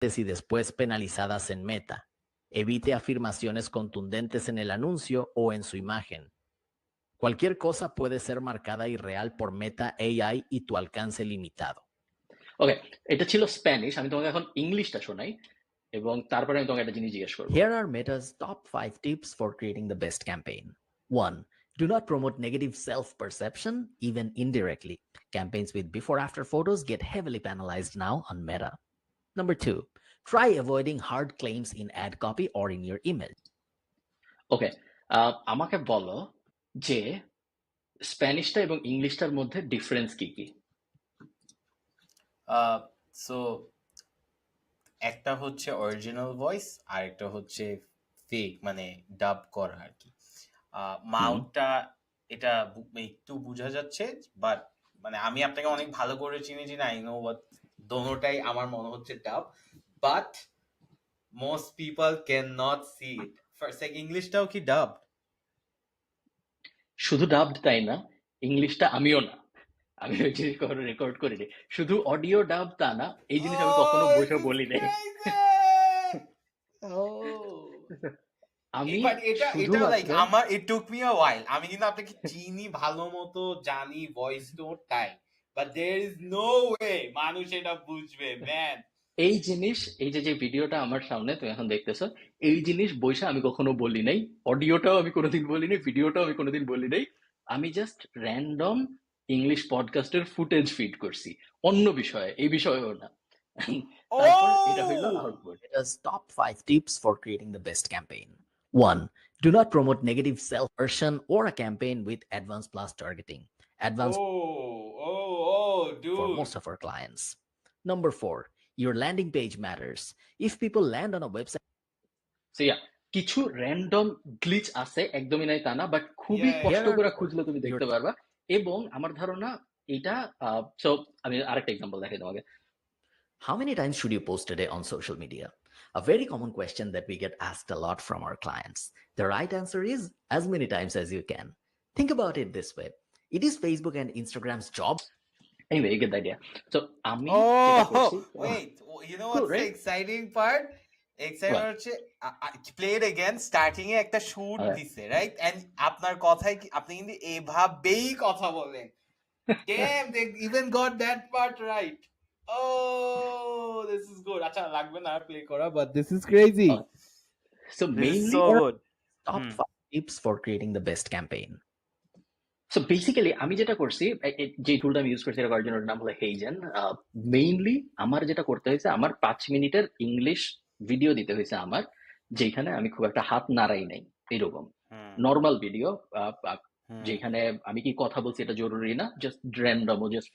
y después penalizadas en Meta. Evite afirmaciones contundentes en el anuncio o en su imagen. Cualquier cosa puede ser marcada irreal por Meta AI y tu alcance limitado. ওকে, এটা ছিল Spanish. আমি তোমাকে এখন ইংলিশটা শোনাই এবং তারপরে আমি তোমাকে একটা জিনিস জিজ্ঞেস করবো। Here are Meta's top 5 tips for creating the best campaign. 1. Do not promote negative self-perception, even indirectly. Campaigns with before-after photos get heavily penalized now on Meta. Number 2. Try avoiding hard claims in ad copy or in your email. ওকে, আমাকে বলো যে স্প্যানিশটা এবং ইংলিশটার মধ্যে difference কি কি? So একটা হচ্ছে original voice আর একটা হচ্ছে ফেক, মানে ডাব করা আর কি। মাউথটা এটা একটু বোঝা যাচ্ছে, বাট মানে আমি আপনাকে অনেক ভালো করে চিনি না, আই নো হোয়াট, দোনোটাই আমার মনে হচ্ছে dub, but most people can not see it. First ইংলিশটাও কি ডাব? শুধু ডাবড তাই না, ইংলিশটা আমিও না, আমি ওই জিনিস কখনো রেকর্ড করিনি। শুধু অডিও ডাব তা না, এই জিনিস আমি কখনো বসে বলি নাই। আমি আমার ইট টুক মি আ হোয়াইল, আমি কিন্তু আপনাকে চিনি ভালো মতো, জানি ভয়েস টোন তাই, but there is no way মানুষ এটা বুঝবে ম্যান। এই জিনিস, এই যে ভিডিওটা আমার সামনে তুমি এখন দেখতেছো, এই জিনিস বইসা আমি কখনো বলি নাই। অডিওটাও আমি কোনোদিন বলি নাই, ভিডিওটাও আমি কোনোদিন বলি নাই। আমি জাস্ট র্যান্ডম ইংলিশ পডকাস্টের ফুটেজ ফিড করছি অন্য বিষয়ে, এই বিষয়েও না। তারপর এটা হইল output. Meta's top 5 tips for creating the best campaign. 1. Do not promote negative self-version or a campaign with advanced plus targeting. Advanced dude. for most of our clients. Number 4. Your landing page matters. If people land on a website, So yeah, কিছু random glitch আছে, একদমই নাই তা না, but খুবই কষ্ট করে খুঁজলে তুমি দেখতে পারবা। এবং আমার ধারণা এটা, সো আমি আরেকটা এক্সাম্পল দেখাই তোমাকে। how many times should you post a day on social media? A very common question that we get asked a lot from our clients. The right answer is as many times as you can. Think about it this way. It is Facebook and Instagram's job. Anyway, you get the idea. So আমি wait, you know what's the exciting part? Exciting হচ্ছে play it again, starting এ একটা shoot দিছে, right? And আপনার কথাই আপনি কিন্তু এভাবেই কথা বলেন। Damn, they even got that part right. Oh, this is good. আচ্ছা লাগবে না প্লে করা, but this is crazy. So mainly so good. Top 5 tips for creating the best campaign. So basically আমি যেটা করছি, যে টুলটা আমি ইউজ করছি এটা করার জন্য, নাম হলো হেইজেন। মেইনলি আমার যেটা করতে হয়েছে, আমার 5 মিনিটের ইংলিশ ভিডিও দিতে হয়েছে আমার, যেখানে আমি খুব একটা হাত নাড়াই নাই, এরকম নর্মাল ভিডিও, যেখানে আমি কি কথা বলছি এটা জরুরি না, জাস্ট র্যান্ডম, জাস্ট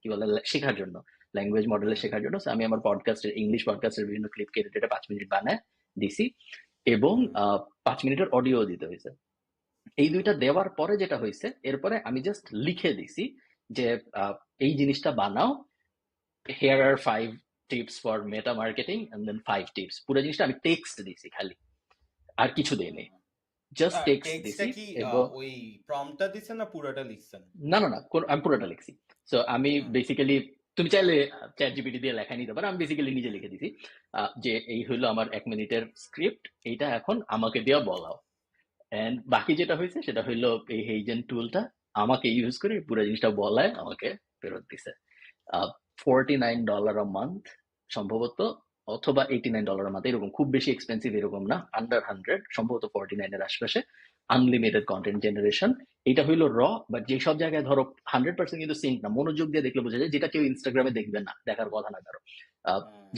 কি বলে শেখার জন্য, ল্যাঙ্গুয়েজ মডেলে শেখার জন্য। আমি আমার পডকাস্টের, ইংলিশ পডকাস্টের বিভিন্ন ক্লিপ কেটে এটা 5 মিনিট বানায় দিছি, এবং 5 মিনিটের অডিও দিতে হয়েছে। এই দুইটা দেওয়ার পরে যেটা হয়েছে, এরপরে আমি জাস্ট লিখে দিছি যে এই জিনিসটা বানাও, here are 5 tips for meta marketing and then 5 tips। পুরো জিনিসটা আমি টেক্সট দিছি খালি, আর কিছু দেইনি, জাস্ট টেক্সট দিছি। এবং ওই প্রম্পটটা দিছেন না পুরোটা লিখছেন? না, আমি পুরোটা লিখছি। সো আমি বেসিক্যালি, তুমি চাইলে চ্যাট জিপিটি দিয়ে লেখা নিতে পারো, আমি বেসিক্যালি নিজে লিখে দিছি যে এই হইলো আমার 1 মিনিটের স্ক্রিপ্ট, এইটা এখন আমাকে দেওয়া বলাও। এন্ড বাকি যেটা হয়েছে সেটা হইলো এই হেইজেন টুলটা আমাকে ইউজ করে পুরো জিনিসটা বলায় আমাকে ফেরত দিছে। $49 a month সম্ভবত, অথবা $89 a month, এরকম, খুব বেশি এক্সপেন্সিভ এরকম না, আন্ডার 100, সম্ভবত 49 এর আশপাশে। আনলিমিটেড কন্টেন্ট জেনারেশন, এটা হইলো র, বাট যেসব জায়গায় ধরো 100% কিন্তু সিঙ্ক না, মনোযোগ দিয়ে দেখলে বোঝা যায়, যেটা কেউ ইনস্টাগ্রামে দেখবে না, দেখার কথা না কারো।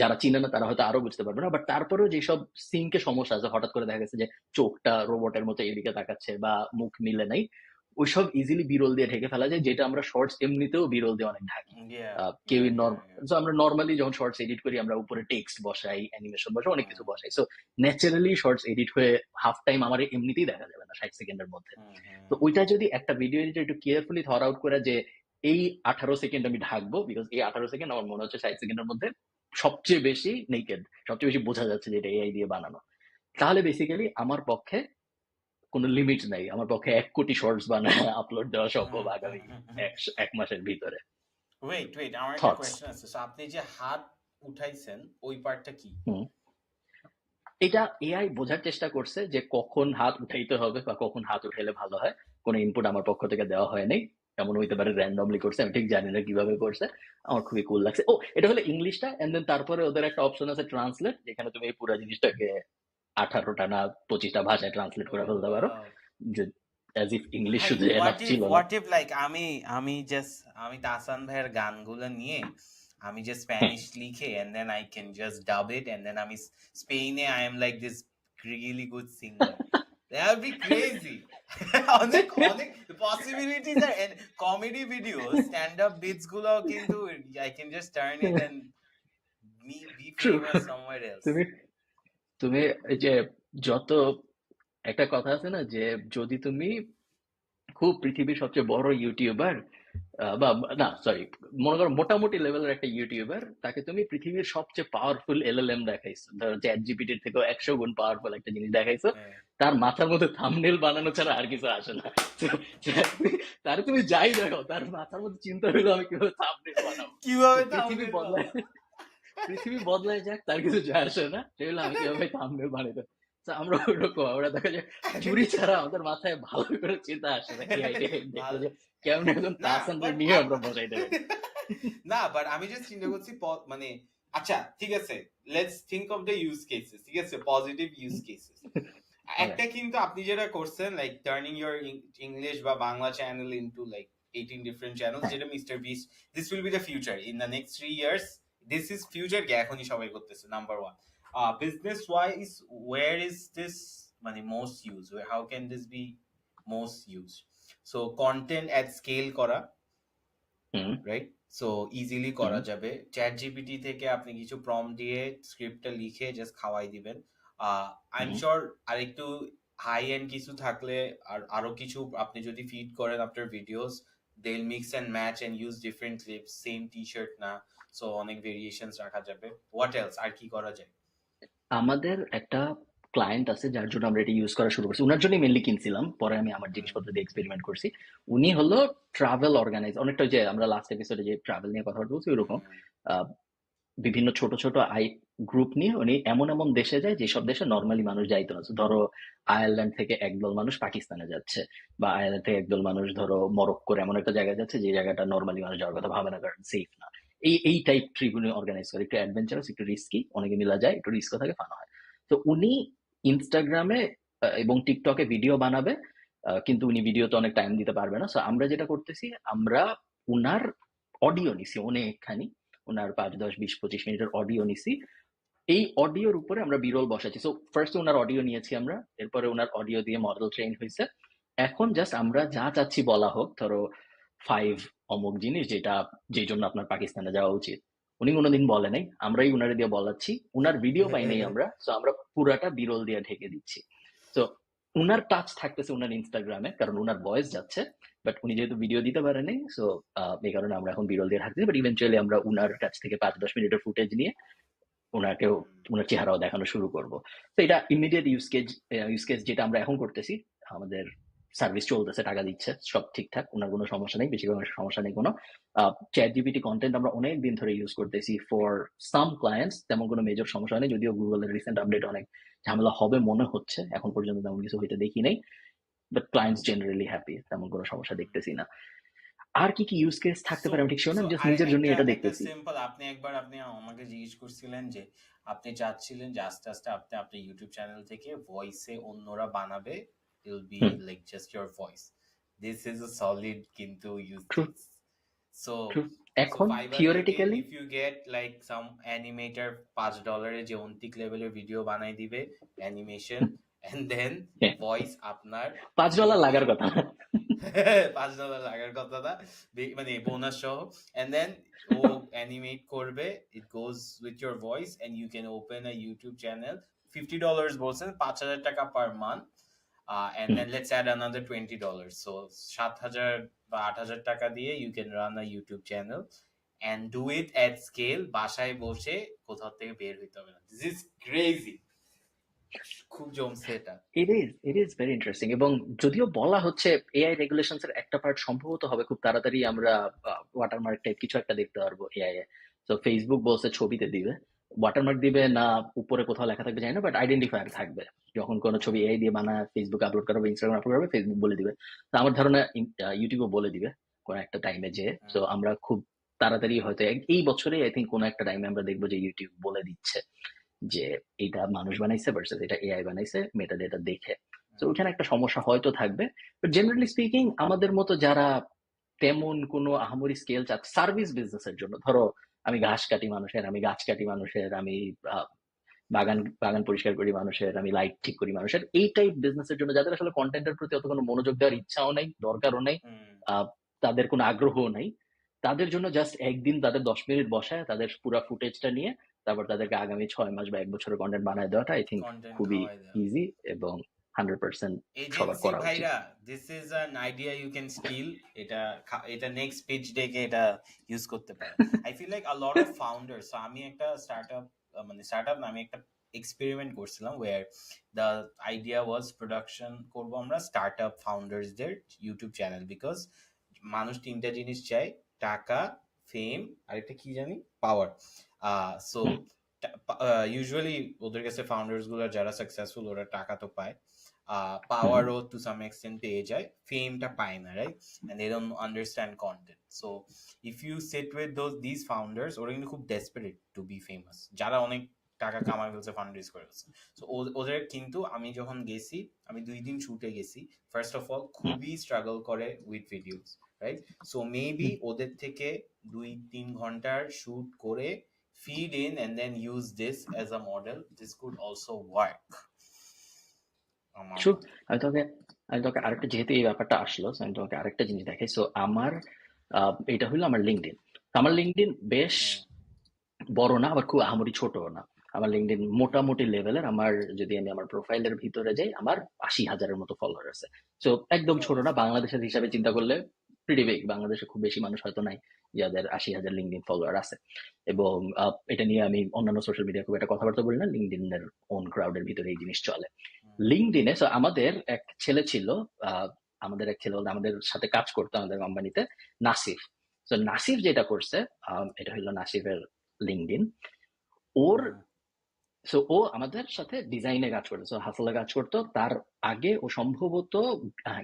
যারা চিনে না তারা হয়তো আরো বুঝতে পারবে না, বাট তারপরেও যেসব সিঙ্কে সমস্যা আছে, হঠাৎ করে দেখা গেছে যে চোখটা রোবটের মতো এদিকে তাকাচ্ছে বা মুখ মিলে নাই, ওইসব ইজিলি বিরল দিয়ে ঢেকে ফেলা যায়, যেটা আমরা শর্টস এমনিতেও বিরল দিয়ে অনেক ঢাকি। কেউ আমরা নর্মালি যখন শর্টস এডিট করি, আমরা উপরে টেক্সট বসাই, অ্যানিমেশন বসাই, অনেক কিছু বসাই। সো ন্যাচারালি শর্টস এডিট হয়ে হাফ টাইম আমার এমনিতেই দেখা যাবে না 60 সেকেন্ডের মধ্যে। তো ওইটা যদি একটা ভিডিও এডিটর একটু কেয়ারফুলি থট আউট করে যে এই 18 সেকেন্ড আমি ঢাকবো, বিকজ এই 18 সেকেন্ড আমার মনে হচ্ছে 60 সেকেন্ডের মধ্যে সবচেয়ে বেশি নেকেড, সবচেয়ে বেশি বোঝা যাচ্ছে যে এটা এআই দিয়ে বানানো, তাহলে বেসিক্যালি আমার পক্ষে কোনো লিমিট নাই, আমার পক্ষে 1 কোটি শর্টস বানায় আপলোড দেওয়া সম্ভব আগামী 1 মাসের ভিতরে। ওয়েট আমার একটা কোয়েশ্চেন আছে। সো আপনি যে হাত উঠাইছেন ওই পার্টটা কি? হুম। এটা এআই বোঝার চেষ্টা করছে যে কখন হাত উঠাইতে হবে বা কখন হাত উঠাইলে ভালো হয়। কোনো ইনপুট আমার পক্ষ থেকে দেওয়া হয় নাই। এমন হইতে পারে র্যান্ডমলি করছে, আমি ঠিক জানি না কিভাবে করছে। আমার খুবই কুল লাগছে। ও, এটা হলো ইংলিশটা, এন্ড দেন তারপরে ওদের একটা অপশন আছে ট্রান্সলেট, যেখানে তুমি এই পুরো জিনিসটাকে 18টা না 25টা ভাষায় ট্রান্সলেট করে ফেলতে পারো, যে অ্যাজ ইফ ইংলিশ ভাই শুধু এনাফ ছিল না। হোয়াট ইফ লাইক আমি তাহসান ভাইয়ের গানগুলো নিয়ে আমি যে স্প্যানিশ লিখে and then I can just dub it and then আমি স্পেনে I am like this really good singer. That would be crazy. অনেক possibilities are, and comedy videos, stand-up bits গুলো কিন্তু I can just turn it and be True. famous somewhere else. তুমি এই যে যত একটা কথা আছে না, যে যদি তুমি খুব পৃথিবীর সবচেয়ে বড় ইউটিউবার বা না সরি মনে করো মোটামুটি লেভেলের একটা ইউটিউবার, তাকে তুমি পৃথিবীর সবচেয়ে পাওয়ারফুল এলএলএম দেখাইছো, ধরো চ্যাট জিপিটির থেকেও 100 গুণ পাওয়ারফুল একটা জিনিস দেখাইছো, হ্যাঁ। তার মাথার মধ্যে থাম্বনেল বানানো ছাড়া আর কিছু আসে না। তার তুমি যাই দেখো, তার মাথার মধ্যে চিন্তা হলো আমি কিভাবে থাম্বনেল বানাবো, কিভাবে পৃথিবী thumbnail বদলায়, পৃথিবী বদলায় যাক, তার কিছু যায় আসে না, সেগুলো আমি কিভাবে থাম্বনেল বানাইতে। তো আমরা ওইরকম, আমরা দেখা যায় চুরি ছাড়া আমাদের মাথায় ভালো করে চিন্তা আসে না, দেখলো যে কেমন একজন না, তাসানরে but নিয়ে আমরা বসাইতে পারি। না বাট আমি জাস্ট চিন্তা করছি মানে আচ্ছা ঠিক আছে, let's think of the use cases, ঠিক আছে, পজিটিভ ইউজ কেসেস। একটা কিন্তু আপনি যেটা করছেন লাইক টার্নিং ইউর ইংলিশ বা Bangla channel into like 18 different channels, যেটা Mister Beast, this will be the future in the next 3 years. This is future কে এখনই সবাই করতেছে। Number 1 business wise, where is this মানে most use, how can this be most use? So content at scale করা, right? So easily করা যাবে। Chat GPT থেকে আপনি কিছু প্রম্পট দিয়ে স্ক্রিপ্টটা লিখে জাস্ট খাওয়াই দিবেন। আই এম শিওর আরেকটু হাই এন্ড কিছু থাকলে আর আরো কিছু আপনি যদি ফিড করেন আপনার videos, they will mix and match and use different clips, same T-shirt না, সো অনেক ভেরিয়েশনস রাখা যাবে। হোয়াট এলস, আর কি করা যায়? আমাদের একটা ক্লায়েন্ট আছে যার জন্য আমরা এটা ইউজ করা শুরু করছি, ওনার জন্য মেনলি কিনছিলাম, পরে আমি আমার জিনিসপত্র দিয়ে এক্সপেরিমেন্ট করছি। উনি হলো ট্রাভেল অর্গানাইজ, অনেকটা যে আমরা লাস্ট এপিসোডে যে ট্রাভেল নিয়ে কথা বলছি ওইরকম বিভিন্ন ছোট ছোট গ্রুপ নিয়ে উনি এমন এমন দেশে যায় যেসব দেশে নর্মালি মানুষ যাইতো না। ধরো আয়ারল্যান্ড থেকে একদল মানুষ পাকিস্তানে যাচ্ছে, বা আয়ারল্যান্ড থেকে একদল মানুষ ধরো মরক্কোর এমন একটা জায়গায় যাচ্ছে যে জায়গাটা নর্মালি মানুষ যাওয়ার কথা ভাবে না, কারণ সেফ না। এই টাইপ ট্রিপ উনি অর্গানাইজ করে, একটু অ্যাডভেঞ্চারাস, একটু রিস্কি, অনেকে মিলা যায়, একটু রিস্কও থাকে, ফান হয়। তো উনি ইনস্টাগ্রামে এবং টিকটকে ভিডিও বানাবে, কিন্তু উনি ভিডিওতে অনেক টাইম দিতে পারবে না। সো আমরা যেটা করতেছি, আমরা উনার অডিও নিছি অনেকখানি, ওনার 5, 10, 20, 25 মিনিটের অডিও নিছি। এই অডিওর উপরে আমরা বিরল বসাচ্ছি। সো ফার্স্ট ওনার অডিও নিয়েছি আমরা, এরপরে ওনার অডিও দিয়ে মডেল ট্রেন হয়েছে। এখন জাস্ট আমরা যা চাচ্ছি বলা হোক, ধরো 5 অমুক জিনিস যেটা যেই জন্য আপনার পাকিস্তানে যাওয়া উচিত, উনি কোনোদিন বলে নাই, আমরাই উনারে দিয়ে বলাচ্ছি। উনার ভিডিও পাই নাই আমরা, সো আমরা পুরাটা বিরল দিয়ে ঢেকে দিচ্ছি। তো উনার টাচ থাকতেছে উনার ইনস্টাগ্রামে, কারণ উনার ভয়েস যাচ্ছে, বাট উনি যেহেতু ভিডিও দিতে পারে নাই, সো এই কারণে আমরা এখন বিরল দিয়ে থাকতেছি। বাট ইভেন্চুয়ালি আমরা উনার কাছ থেকে 5-10 মিনিটের ফুটেজ নিয়ে ওনাকেও ওনার চেহারাও দেখানো শুরু করব। তো এটা ইমিডিয়েট ইউজ কেস যেটা আমরা এখন করতেছি। আমাদের সার্ভিস চলতেছে, টাকা দিচ্ছে, সব ঠিকঠাক, ওনার কোনো সমস্যা নেই, বেশিরভাগ সমস্যা নেই কোনো। চ্যাট জিপিটি কন্টেন্ট আমরা অনেক দিন ধরে ইউজ করতেছি ফর সাম ক্লায়েন্টস, তেমন কোনো মেজর সমস্যা নেই, যদিও গুগলের রিসেন্ট আপডেট অনেক ঝামেলা হবে মনে হচ্ছে, এখন পর্যন্ত তেমন কিছু হইতে দেখি নাই, বাট ক্লায়েন্টস জেনারেলি হ্যাপি, তেমন কোনো সমস্যা দেখতেছি না। আর কি কি ইউজ কেস থাকতে পারে আমি ঠিক শিওর না, আমি জাস্ট নিজের জন্য এটা দেখতেছি। সিম্পল, আপনি আমাকে জিজ্ঞেস করছিলেন যে আপনি চাচ্ছিলেন যে আস্তে আস্তে আপনি আপনার ইউটিউব চ্যানেল থেকে ভয়েসে অন্যরা বানাবে, it will be like just your voice. This is a solid কিন্তু use case. So এখন theoretically if you get like some animator $5 যে অন্তিক লেভেলের ভিডিও বানাই দিবে অ্যানিমেশন, and then ভয়েস আপনার $5 লাগার কথা, $5 লাগার কথা না, মানে বোনাস সহ, and then ও অ্যানিমেট করবে, it goes with your voice and you can open a YouTube channel. $50 বলছেন, 5,000 টাকা per month, and then let's add another $20, so 7,000 বা 8,000 টাকা দিয়ে you can run a YouTube channel and do it at scale, বাসায় বসে, কোথাও থেকে বের হইতে হবে না। This is crazy, খুব জমছে এটা। it is very interesting, এবং যদিও বলা হচ্ছে এআই রেগুলেশনস এর একটা পার্ট সম্ভবত হবে খুব তাড়াতাড়ি আমরা ওয়াটারমার্ক টাইপ কিছু একটা দেখতে পারবো এআই এ, তো ফেসবুক বলছে ছবিতে দিবে, ওয়াটারমার্ক দিবে না উপরে কোথাও লেখা থাকবে জানি না, বাট আইডেন্টিফায়ার থাকবে। যখন কোনো ছবি এআই দিয়ে বানায় ফেসবুক আপলোড করা হবে, ইনস্টাগ্রাম আপলোড করবে, ফেসবুক বলে দিবে। তো আমার ধারণা ইউটিউবও বলে দিবে কোনো একটা টাইমে যে, তো আমরা খুব তাড়াতাড়ি হয়তো এই বছরে আই থিঙ্ক কোনো একটা টাইমে আমরা দেখবো যে ইউটিউব বলে দিচ্ছে যে এটা মানুষ বানাইছে ভার্সেস এটা এআই বানাইছে মেটা ডেটা দেখে। তো ওখানে একটা সমস্যা হয়তো থাকবে, বাট জেনারেলি স্পিকিং আমাদের মতো যারা তেমন কোনো আহামরি স্কেল সার্ভিস বিজনেসের জন্য, ধরো আমি ঘাস কাটি মানুষের, আমি গাছ কাটি মানুষের, আমি আহ, বাগান বাগান পরিষ্কার করি মানুষের, আমি লাইট ঠিক করি মানুষের, এই টাইপ বিজনেসের জন্য যাদের আসলে কন্টেন্টের প্রতি অত কোনো মনোযোগ দেওয়ার ইচ্ছাও নাই, দরকারও নাই, আহ, তাদের কোনো আগ্রহও নাই, তাদের জন্য জাস্ট একদিন তাদের 10 মিনিট বসায় তাদের পুরো ফুটেজটা নিয়ে তারপর তাদেরকে আগামী 6 মাস বা 1 বছরের কন্টেন্ট বানায় দেওয়াটা আই থিঙ্ক কন্টেন্ট খুবই খাওয়াই দেওয়া। ইজি এবং 100% সবার এজেন্সি করা উচিত। ভাইরা, this is an idea you can steal. এটা নেক্সট পিচ ডেকে এটা ইউজ করতে পারে। I feel like a lot of founders, আমি একটা স্টার্টআপ না, আমি একটা এক্সপেরিমেন্ট করছিলাম where the idea was production করবো আমরা স্টার্টআপ ফাউন্ডার্সদের ইউটিউব চ্যানেল, বিকজ মানুষ 3টা জিনিস চায়, টাকা, ফেম, আর একটা কি জানি, পাওয়ার। সো ইউজুয়ালি ওদের কাছে ফাউন্ডার্স গুলো যারা সাকসেসফুল ওরা টাকা তো পায়, পাওয়ারও টু সাম এক্সটেন্ট পেয়ে যায়, ফেমটা পায় না, right? And they don't understand content. So if you sit with this founders, ওরা কিন্তু খুব ডেসপারেট টু বি ফেমাস, যারা অনেক টাকা কামাই ফেলছে, ফান্ড রেজ করে ফেলছে। সো ওদের কিন্তু আমি যখন গেছি, আমি 2 দিন শুটে গেছি, ফার্স্ট অফ অল খুবই স্ট্রাগল করে with videos, right? So maybe ওদের থেকে 2-3 ঘন্টার শুট করে feed in and then use this as a model. This could also work. True. আমি তোকে আরেকটা, যেহেতু এই ব্যাপারটা আসলো, so আমি তোমাকে আরেকটা জিনিস দেখাই। সো আমার এটা হলো আমার লিঙ্কডইন। আমার লিঙ্কডইন বেশ বড় না, আবার খুব আহামরি ছোট না। আমার লিঙ্কডইন মোটামুটি লেভেলের। যদি আমি আমার প্রোফাইলের ভিতরে যাই, আমার 80,000-এর মতো ফলোয়ার আছে। সো একদম ছোট না, বাংলাদেশের হিসাবে চিন্তা করলে প্রিটি বিগ। বাংলাদেশে খুব বেশি মানুষ হয়তো নাই যাদের 80,000 লিঙ্কডইন ফলোয়ার আছে। এবং এটা নিয়ে আমি অন্যান্য সোশ্যাল মিডিয়া খুব একটা কথাবার্তা বলি না, লিঙ্কডইনের ওন ক্রাউডের ভিতরে এই জিনিস চলে। লিঙ্কডইনে আমাদের এক ছেলে ছিল, বলতে আমাদের সাথে কাজ করতো আমাদের কোম্পানিতে, নাসিফ। তো নাসিফ যেটা করছে, এটা হলো নাসিফের লিঙ্কডইন। ও আমাদের সাথে ডিজাইনে কাজ করতো, হাসলে কাজ করতো। তার আগে ও সম্ভবত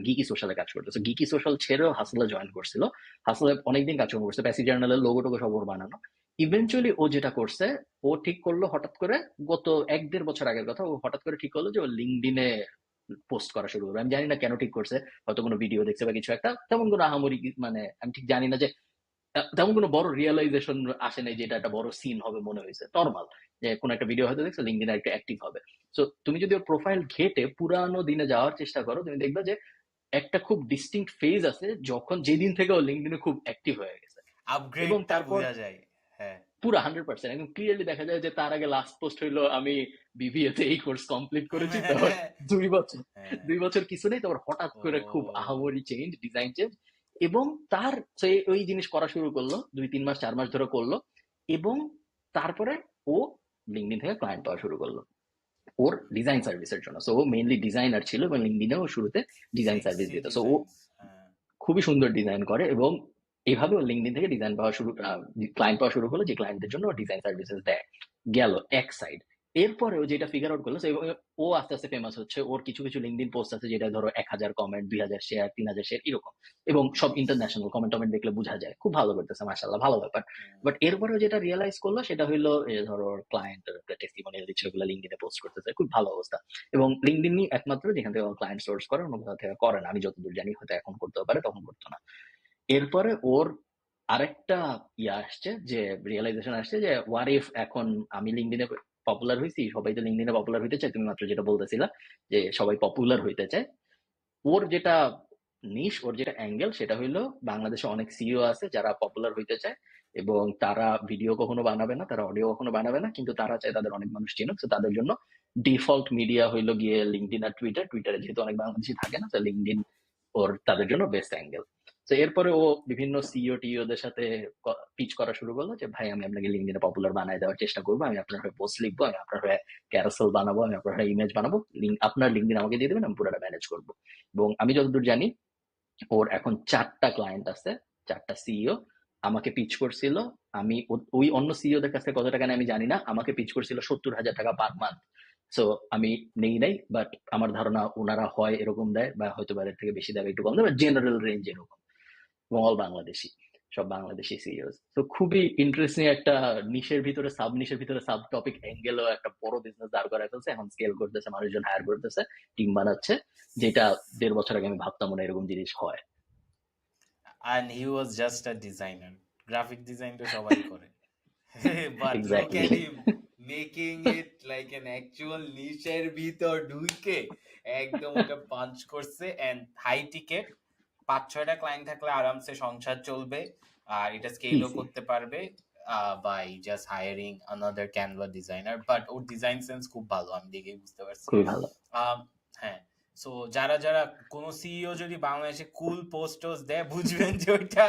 গিকি সোশ্যালে কাজ করতো। গিকি সোশ্যাল ছেড়েও হাসলে জয়েন করছিল। হাসলে অনেকদিন কাজকর্ম করছে, প্যাসি জার্নালের লোগো টোগো সব ওর বানানো। ইভেনচুয়ালি ও যেটা করছে, ও ঠিক করলো হঠাৎ করে, গত 1-1.5 বছর আগের কথা, ও হঠাৎ করে ঠিক করলো যে ও লিঙ্কডইনে পোস্ট করা শুরু করবে। আমি জানি না কেন ঠিক করছে, হয়তো কোনো ভিডিও দেখছে বা কিছু একটা, তেমন কোনো আহামরি আমি ঠিক জানি না যে তেমন কোনো বড় রিয়েলাইজেশন আসে নাই যে এটা একটা বড় সিন হবে, মনে হয়েছে নর্মাল যে কোনো একটা ভিডিও হয়তো দেখছো, লিঙ্কডইনে একটা অ্যাক্টিভ হবে। সো তুমি যদি ওর প্রোফাইল ঘেটে পুরানো দিনে যাওয়ার চেষ্টা করো, তুমি দেখবে যে একটা খুব ডিস্টিংক্ট ফেজ আছে যখন, যেদিন থেকে ও লিঙ্কডইনে খুব অ্যাক্টিভ হয়ে গেছে, এবং তারপর পুরো 100% একদম ক্লিয়ারলি দেখা যায় যে তার আগে লাস্ট পোস্ট হইলো আমি বিবিএ তে এই কোর্স কমপ্লিট করেছি, তারপর 2 বছর কিছু নেই, তারপর হঠাৎ করে খুব আহামরি চেঞ্জ, ডিজাইন চেঞ্জ। এবং তার ওই জিনিস করা শুরু করলো 2-3 মাস 4 মাস ধরে করলো, এবং তারপরে ও লিঙ্কডইন থেকে ক্লায়েন্ট পাওয়া শুরু করলো ওর ডিজাইন সার্ভিসের জন্য। সো ও মেইনলি ডিজাইনার ছিল এবং লিঙ্কডইনে ও শুরুতে ডিজাইন সার্ভিস দিত। সো ও খুবই সুন্দর ডিজাইন করে, এবং এইভাবে ও লিঙ্কডইন থেকে ডিজাইন পাওয়া ক্লায়েন্ট পাওয়া শুরু করলো, যে ক্লায়েন্টদের জন্য ডিজাইন সার্ভিসেস দেয়। গেল এক সাইড। এরপরেও যেটা ফিগার আউট করলো, ও আস্তে আস্তে ফেমাস হচ্ছে। ওর কিছু কিছু লিঙ্কডইন পোস্ট আছে যেটা ধরো 1000 কমেন্ট, 2000 শেয়ার, 3000 শেয়ার এরকম, এবং সব ইন্টারন্যাশনাল কমেন্ট দেখলে বোঝা যায় খুব ভালো করতেছে, মাশাআল্লাহ, ভালো ব্যাপার। বাট এরপরেও যেটা রিয়েলাইজ করলো সেটা হইলো, ধরো ক্লায়েন্ট টেস্টিমোনিয়াল দিচ্ছে, ওগুলো লিঙ্কডইনে পোস্ট করতেছে, খুব ভালো অবস্থা। এবং লিঙ্কডইনই একমাত্র যেখান থেকে ক্লায়েন্ট সোর্স করে, অন্য কোথাও থেকে করে না, আমি যতদূর জানি, হয়তো এখন করতেও পারে, তখন করতো না। এরপরে ওর আরেকটা আসছে, যে রিয়েলাইজেশন আসছে যে হোয়াট ইফ এখন আমি লিঙ্কডইনে পপুলার হয়েছি, সবাই তো লিঙ্কডইনে পপুলার হইতে চায়, তুমি মাত্র যেটা বলতেছিলা যে সবাই পপুলার হইতে চায়। ওর যেটা নিশ, ওর যেটা অ্যাঙ্গেল, সেটা হইলো বাংলাদেশে অনেক সিইও আছে যারা পপুলার হইতে চায়, এবং তারা ভিডিও কখনো বানাবে না, তারা অডিও কখনো বানাবে না, কিন্তু তারা চায় তাদের অনেক মানুষ চিনুক। তো তাদের জন্য ডিফল্ট মিডিয়া হইলো গিয়ে লিঙ্কডইন আর টুইটার। টুইটারে যেহেতু অনেক বাংলাদেশি থাকে না, তো লিঙ্কডইন তাদের জন্য বেস্ট অ্যাঙ্গেল। তো এরপরে ও বিভিন্ন সিইও টিওদের সাথে পিচ করা শুরু করলো যে ভাই, আমি আপনাকে লিঙ্কডইনে পপুলার বানায় দেওয়ার চেষ্টা করবো, আমি আপনার হয়ে পোস্ট লিখবো, আমি আপনার হয়ে ক্যারাসেল বানাবো, আমি আপনার হয়ে ইমেজ বানাবো, আপনার লিঙ্কডইন আমাকে দিয়ে দেবেন, আমি পুরোটা ম্যানেজ করবো। এবং আমি যতদূর জানি ওর এখন 4টা ক্লায়েন্ট আছে, 4টা সিইও, আমাকে পিচ করছিল, আমি ওই অন্য সিইওদের কাছে কত টাকা নেয় আমি জানি না, আমাকে পিচ করছিল 70,000 টাকা পার মান্থ। সো আমি নেই নাই, বাট আমার ধারণা ওনারা হয় এরকম দেয়, বা হয়তো এর থেকে বেশি দেবে, একটু কম দেবে, জেনারেল রেঞ্জ এরকম, এবং অল বাংলাদেশি, সব বাংলাদেশি সিইওস। তো খুবই ইন্টারেস্টিং একটা নিশের ভিতরে সাব নিশের ভিতরে সাব টপিক অ্যাঙ্গেলও একটা বড় বিজনেস দাঁড় করায় ফেলছে, এখন স্কেল করতেছে, মানুষজন হায়ার করতেছে, টিম বানাচ্ছে, যেটা 1.5 বছর আগে আমি ভাবতাম না এরকম জিনিস হয়। and he was just a designer. Graphic design তো সবাই করে। But look exactly. at him making it like an actual niche এর ভিতর ঢুকে একদম ওটা পাঞ্চ করছে, and high ticket 5-6টা ক্লায়েন্ট থাকলে আরামসে সংসার চলবে, আর এটা স্কেলও ইজি। করতে পারবে by just hiring another Canva designer. But or design sense খুব ভালো, আমি দেখে বুঝতে পারছি। খুবই ভালো। হ্যাঁ, সো যারা যারা কোন সিইও যদি বাংলাদেশে কুল পোস্টস দেয়, বুঝবেন যে ওইটা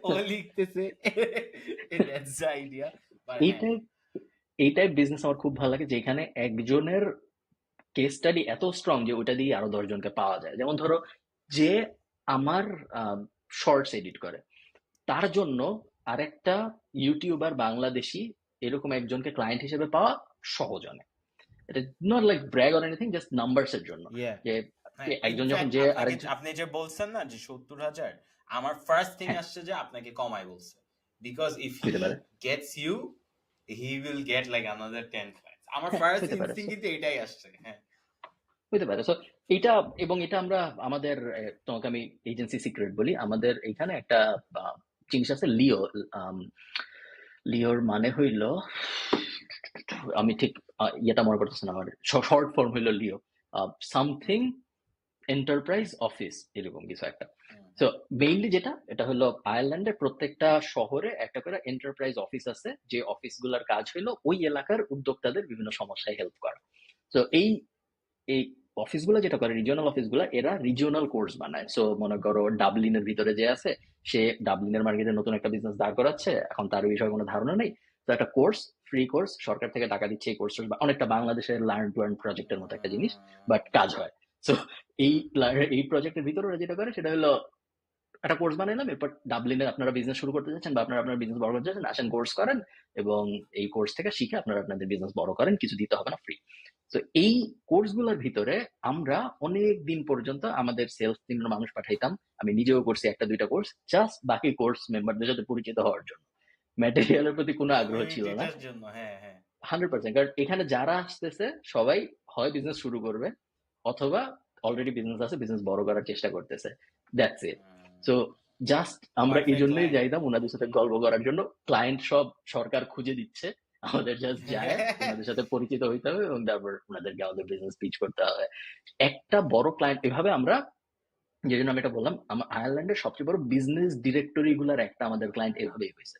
ও লিখতেছে। That's the idea. But এই হ্যাঁ, টাইপ এই টাইপ বিজনেস আমার খুব ভালো লাগে, যেখানে একজনের কেস স্টাডি এত স্ট্রং যে ওটা দিয়ে আরো 10 জনকে পাওয়া যায়। যেমন ধরো, যে আমার শর্টস এডিট করে, তার জন্য আরেকটা ইউটিউবার বাংলাদেশি এরকম একজনকে ক্লায়েন্ট হিসেবে পাওয়া সহজ অনেক। এটা not like brag or anything, just numbers এর জন্য, yeah. যে হ্যাঁ, একজন যখন ইনফ্যাক্ট যে আপনাকে আরেকজন, আপনি যে বলছেন না যে 70,000, আমার ফার্স্ট থিং হ্যাঁ আসছে যে আপনাকে কমাই বলছে, বিকজ ইফ হি হইতে পারে, gets you he will get like another 10 clients. আমার হ্যাঁ ফার্স্ট হইতে পারে, ইনস্টিংক্ট কিন্তু এটাই আসছে। হ্যাঁ, হইতে পারে। সো এটা, এবং এটা আমরা আমাদের তোমাকে আমি এজেন্সি সিক্রেট বলি, আমাদের এখানে একটা জিনিস আছে, লিও। লিওর মানে হইল, আমি ঠিক ইয়েটা মনে করতেছি না, আমার শর্ট ফর্ম হইলো লিও, সামথিং এন্টারপ্রাইজ অফিস, এরকম কিছু একটা। তো মেইনলি যেটা, এটা হলো আয়ারল্যান্ডের প্রত্যেকটা শহরে একটা করে এন্টারপ্রাইজ অফিস আছে, যে অফিসগুলোর কাজ হলো ওই এলাকার উদ্যোক্তাদের বিভিন্ন সমস্যায় হেল্প করা। তো এই এই অফিসগুলো যেটা করে, রিজিওনাল অফিসগুলো, এরা রিজিওনাল কোর্স বানায়। সো মনে করো ডাবলিনের ভিতরে যে আছে, সে ডাবলিনের মার্কেটে নতুন একটা বিজনেস দাঁড় করাচ্ছে, এখন তার বিষয়ে কোনো ধারণা নেই, তো একটা কোর্স, ফ্রি কোর্স, সরকার থেকে টাকা দিচ্ছে, এই কোর্স অনেকটা বাংলাদেশের লার্ন টু আর্ন প্রজেক্টের মতো একটা জিনিস, বাট কাজ হয়। সো এই এই প্রজেক্টের ভিতরে ওরা যেটা করে সেটা হলো একটা কোর্স বানাইলাম, এরপর ডাবলিনে আপনারা বিজনেস শুরু করতে চাচ্ছেন, বা আপনারা আপনার বিজনেস বড় করতে চাচ্ছেন, আসেন কোর্স করেন, এবং এই কোর্স থেকে শিখে আপনারা আপনাদের বিজনেস বড় করেন, কিছু দিতে হবে না, ফ্রি। তো এই কোর্সগুলোর ভিতরে আমরা অনেক দিন পর্যন্ত আমাদের সেলস টিমের মানুষ পাঠাইতাম, আমি নিজেও করছি 1-2টা কোর্স, জাস্ট বাকি কোর্স মেম্বারদের সাথে পরিচিত হওয়ার জন্য, ম্যাটেরিয়ালের প্রতি কোনো আগ্রহ ছিল না। কমিউনিটিটার জন্য। হ্যাঁ, হ্যাঁ, 100%, কারণ এখানে যারা আসতেছে সবাই হয় বিজনেস শুরু করবে, অথবা অলরেডি বিজনেস আছে, বিজনেস বড় করার চেষ্টা করতেছে, দ্যাটস ইট। সো জাস্ট আমরা এই পারফেক্ট জন্যই লাইন। যাইতাম ওনাদের সাথে গল্প করার জন্য, ক্লায়েন্ট সব সরকার খুঁজে দিচ্ছে, আমাদের জাস্ট যায় ওনাদের সাথে পরিচিত হইতে হবে, এবং তারপর ওনাদেরকে আমাদের বিজনেস পিচ করতে হবে। একটা বড় ক্লায়েন্ট এভাবে আমরা, যে জন্য আমি এটা বললাম, আমার আয়ারল্যান্ডের সবচেয়ে বড় বিজনেস ডিরেক্টরি গুলার একটা আমাদের ক্লায়েন্ট এভাবেই হয়েছে।